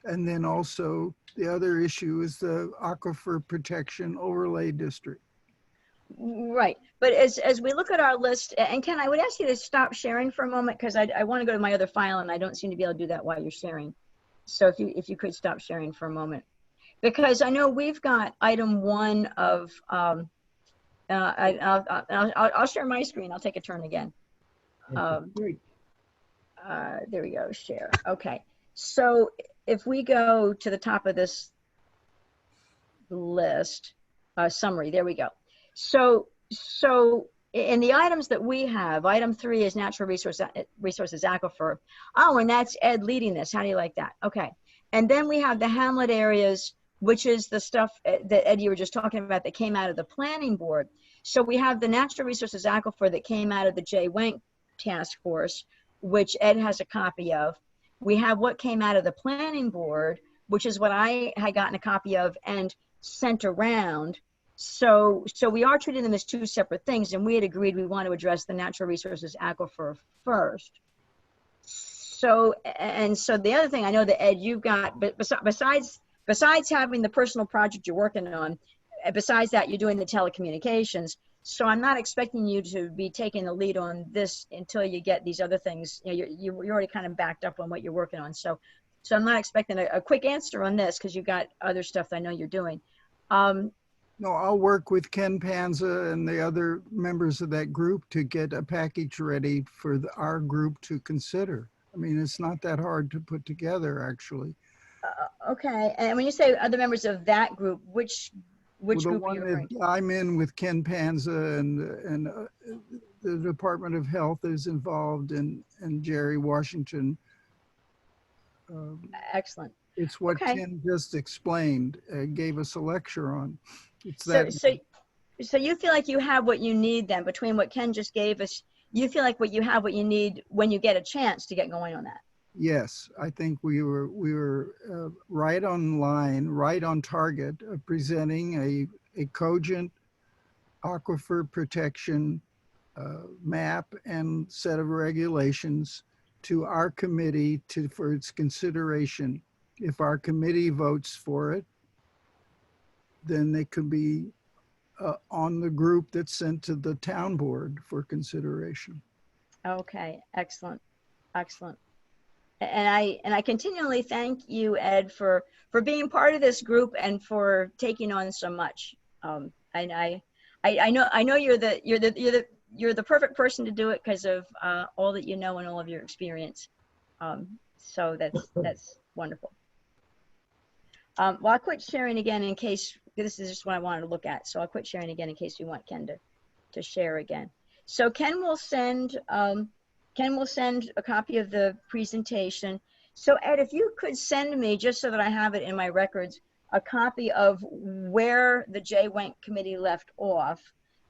And then also the other issue is the Aquifer Protection Overlay District. Right, but as we look at our list, and Ken, I would ask you to stop sharing for a moment because I want to go to my other file and I don't seem to be able to do that while you're sharing. So if you could stop sharing for a moment, because I know we've got item 1 of I'll share my screen. I'll take a turn again. There we go, share. Okay, so if we go to the top of this list, summary, there we go. So in the items that we have, item 3 is natural resources aquifer. Oh, and that's Ed leading this. How do you like that? Okay, and then we have the hamlet areas, which is the stuff that Ed, you were just talking about that came out of the planning board. So we have the natural resources aquifer that came out of the J-Wenk task force, which Ed has a copy of. We have what came out of the planning board, which is what I had gotten a copy of and sent around. So we are treating them as 2 separate things, and we had agreed we want to address the natural resources aquifer first. So the other thing I know that Ed, you've got, but besides having the personal project you're working on, besides that, you're doing the telecommunications. So I'm not expecting you to be taking the lead on this until you get these other things. You know, you're already kind of backed up on what you're working on. So I'm not expecting a quick answer on this because you've got other stuff that I know you're doing. No, I'll work with Ken Panza and the other members of that group to get a package ready for our group to consider. I mean, it's not that hard to put together, actually. Okay, and when you say other members of that group, which group are you referring to? I'm in with Ken Panza and the Department of Health is involved and Jerry Washington. Excellent. It's what Ken just explained, gave us a lecture on. It's so you feel like you have what you need then between what Ken just gave us. You feel like you have what you need when you get a chance to get going on that. Yes, I think we were right on line, right on target of presenting a cogent aquifer protection map and set of regulations to our committee for its consideration. If our committee votes for it, then they could be on the group that's sent to the town board for consideration. Okay, excellent, excellent. And I continually thank you, Ed, for being part of this group and for taking on so much. I know you're the perfect person to do it because of all that you know and all of your experience. So that's wonderful. Well, I'll quit sharing again in case this is just what I wanted to look at. So I'll quit sharing again in case we want Ken to share again. So Ken will send a copy of the presentation. So Ed, if you could send me, just so that I have it in my records, a copy of where the J-Wenk committee left off.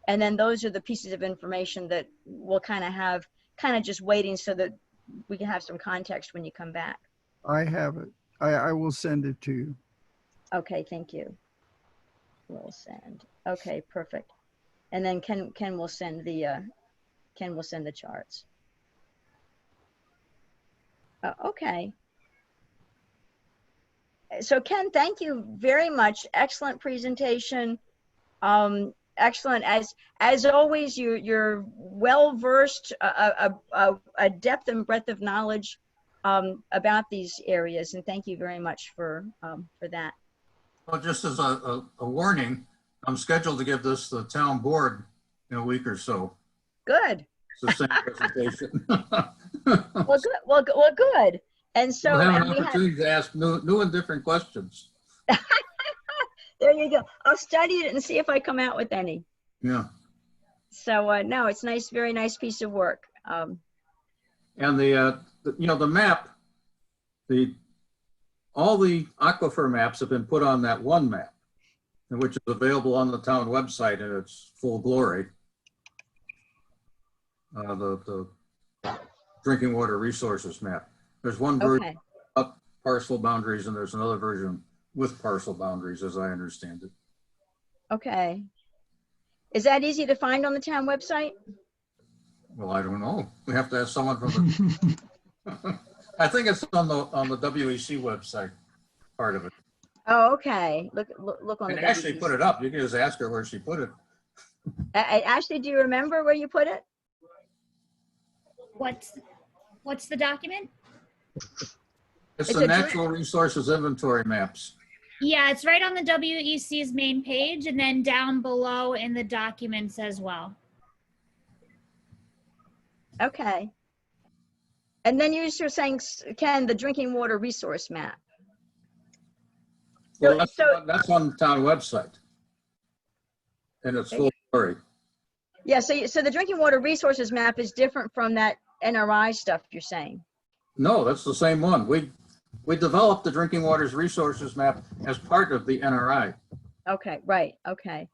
And then those are the pieces of information that we'll kind of just waiting so that we can have some context when you come back. I have it. I will send it to you. Okay, thank you. We'll send. Okay, perfect. And then Ken will send the charts. Okay. So Ken, thank you very much. Excellent presentation. Excellent. As always, you're well versed, a depth and breadth of knowledge about these areas, and thank you very much for that. Well, just as a warning, I'm scheduled to give this to the town board in a week or so. Good. It's the same presentation. Well, good. Well, good. And so We'll have and an we have, opportunity to ask new and different questions. there you go. I'll study it and see if I come out with any. Yeah. So no, it's nice, very nice piece of work. And the map, all the aquifer maps have been put on that one map, which is available on the town website in its full glory. The drinking water resources map. There's one version Okay. without parcel boundaries, and there's another version with parcel boundaries, as I understand it. Okay. Is that easy to find on the town website? Well, I don't know. We have to ask someone from the. I think it's on the WEC website, part of it. Oh, okay. Look on And the Ashley WPC. put it up. You can just ask her where she put it. Ashley, do you remember where you put it? What's the document? It's It's the a natural resources inventory maps. Yeah, it's right on the WEC's main page and then down below in the documents as well. Okay. And then you were saying, Ken, the drinking water resource map. Well, So- that's on the town website. And it's full glory. Yeah, so the drinking water resources map is different from that NRI stuff you're saying. No, that's the same one. We developed the drinking waters resources map as part of the NRI. Okay, right, okay.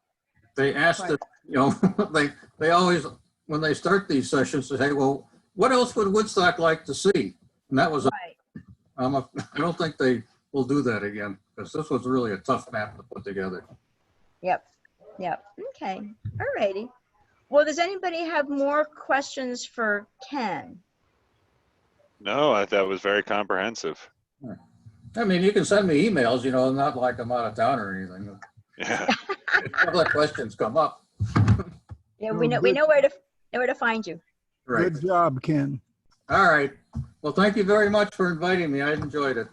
They asked Right. it, they always, when they start these sessions, they say, well, what else would Woodstock like to see? And that was, Right. I don't think they will do that again, because this was really a tough map to put together. Yep. Okay, all righty. Well, does anybody have more questions for Ken? No, that was very comprehensive. I mean, you can send me emails, not like I'm out of town or anything. Yeah. Other questions come up. Yeah, Oh, we know good. where to find you. Right. Good job, Ken. All right. Well, thank you very much for inviting me. I enjoyed it.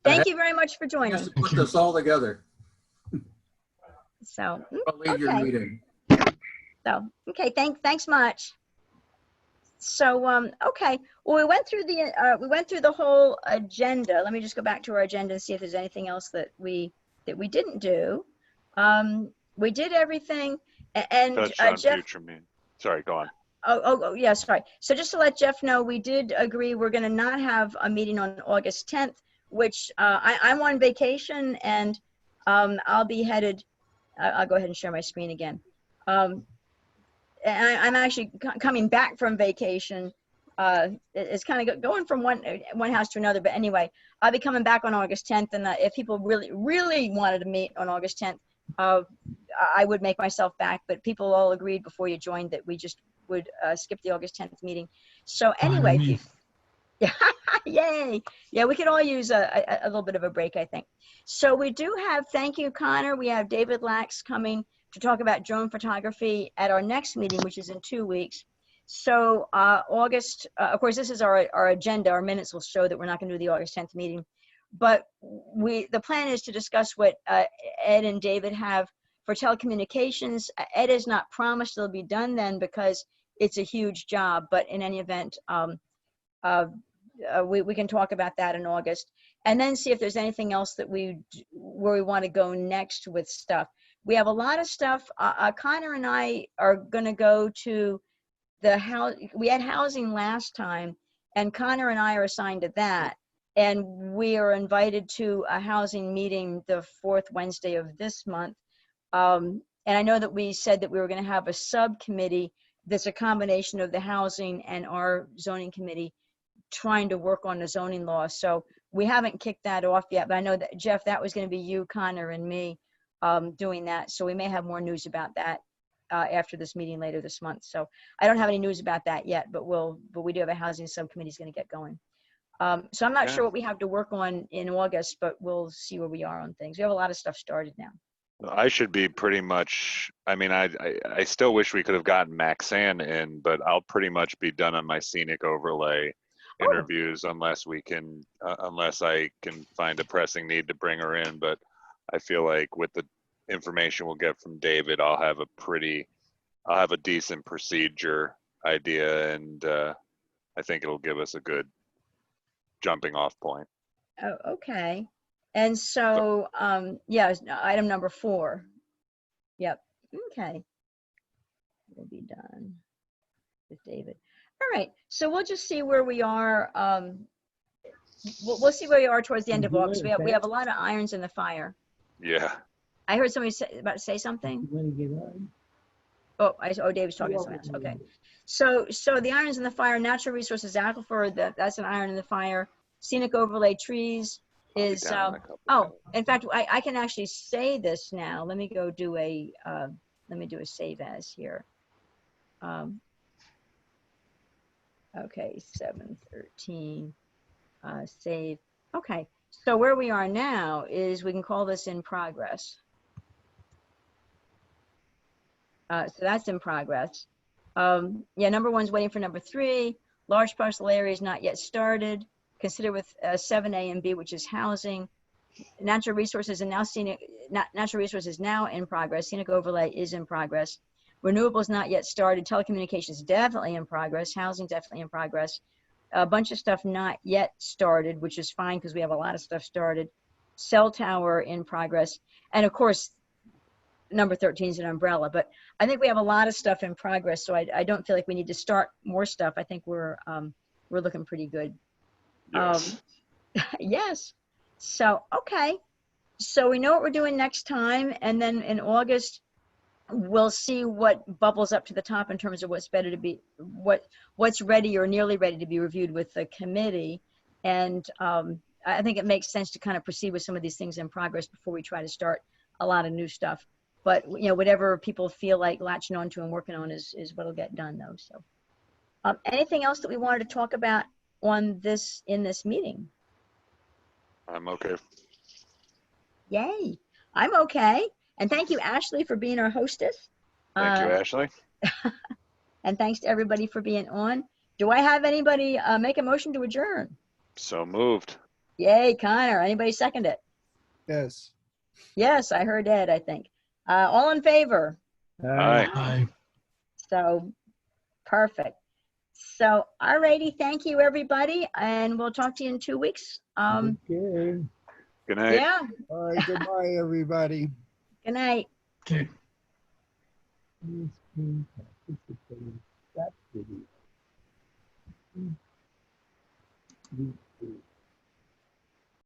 Thank you very much for I joining. have to put this all together. So, I'll leave your Okay. meeting. okay, thanks much. So, okay. Well, we went through the whole agenda. Let me just go back to our agenda and see if there's anything else that we didn't do. We did everything, and Touched on Jeff. future meeting. Sorry, go on. Oh, yeah, sorry. So just to let Jeff know, we did agree we're going to not have a meeting on August 10th, which I'm on vacation, and I'll be headed. I'll go ahead and share my screen again. And I'm actually coming back from vacation. It's kind of going from one house to another. But anyway, I'll be coming back on August 10th. And if people really wanted to meet on August 10th, I would make myself back. But people all agreed before you joined that we just would skip the August 10th meeting. So anyway, Fine with me. yay. Yeah, we could all use a little bit of a break, I think. So we do have, thank you, Connor. We have David Lax coming to talk about drone photography at our next meeting, which is in 2 weeks. So August, of course, this is our agenda. Our minutes will show that we're not going to do the August 10th meeting. But the plan is to discuss what Ed and David have for telecommunications. Ed has not promised it'll be done then because it's a huge job. But in any event, we can talk about that in August, and then see if there's anything else that where we want to go next with stuff. We have a lot of stuff. Connor and I are going to go to the house. We had housing last time, and Connor and I are assigned to that. And we are invited to a housing meeting the 4th Wednesday of this month. And I know that we said that we were going to have a subcommittee that's a combination of the housing and our zoning committee trying to work on the zoning law. So we haven't kicked that off yet, but I know that, Jeff, that was going to be you, Connor, and me doing that. So we may have more news about that after this meeting later this month. So I don't have any news about that yet, but we do have a housing subcommittee is going to get going. So I'm not sure what we have to work on in August, but we'll see where we are on things. We have a lot of stuff started now. I should be pretty much, I mean, I still wish we could have gotten Maxanne in, but I'll pretty much be done on my scenic overlay interviews unless I can find a pressing need to bring her in. But I feel like with the information we'll get from David, I'll have a decent procedure idea, and I think it'll give us a good jumping off point. Oh, okay. And so, yeah, item number 4. Yep. Okay. We'll be done with David. All right. So we'll just see where we are. We'll see where we are towards the end of August. We have a lot of irons in the fire. Yeah. I heard somebody about to say something. You want to get on? Oh, David's talking to someone else. Okay. So the irons in the fire, natural resources aquifer, that's an iron in the fire. Scenic overlay trees is, in fact, I can actually say this now. Let me go do a, save as here. Okay, 713, save. Okay, so where we are now is we can call this in progress. So that's in progress. Yeah, number 1's waiting for number 3. Large parcel area is not yet started. Consider with 7A and B, which is housing. Natural resources and now natural resources now in progress. Scenic overlay is in progress. Renewables not yet started. Telecommunications definitely in progress. Housing definitely in progress. A bunch of stuff not yet started, which is fine because we have a lot of stuff started. Cell tower in progress. And of course, number 13 is an umbrella, but I think we have a lot of stuff in progress. So I don't feel like we need to start more stuff. I think we're looking pretty good. Yes. Yes. So, okay. So we know what we're doing next time. And then in August, we'll see what bubbles up to the top in terms of what's better to be, what's ready or nearly ready to be reviewed with the committee. And I think it makes sense to kind of proceed with some of these things in progress before we try to start a lot of new stuff. But, you know, whatever people feel like latching onto and working on is what'll get done though. So anything else that we wanted to talk about in this meeting? I'm okay. Yay. I'm okay. And thank you, Ashley, for being our hostess. Thank you, Ashley. And thanks to everybody for being on. Do I have anybody make a motion to adjourn? So moved. Yay, Connor. Anybody second it? Yes. Yes, I heard Ed, I think. All in favor? Aye. Aye. So, perfect. So, all righty. Thank you, everybody. And we'll talk to you in 2 weeks. Okay. Good night. Yeah. All right. Goodbye, everybody. Good night. Okay. Stop video.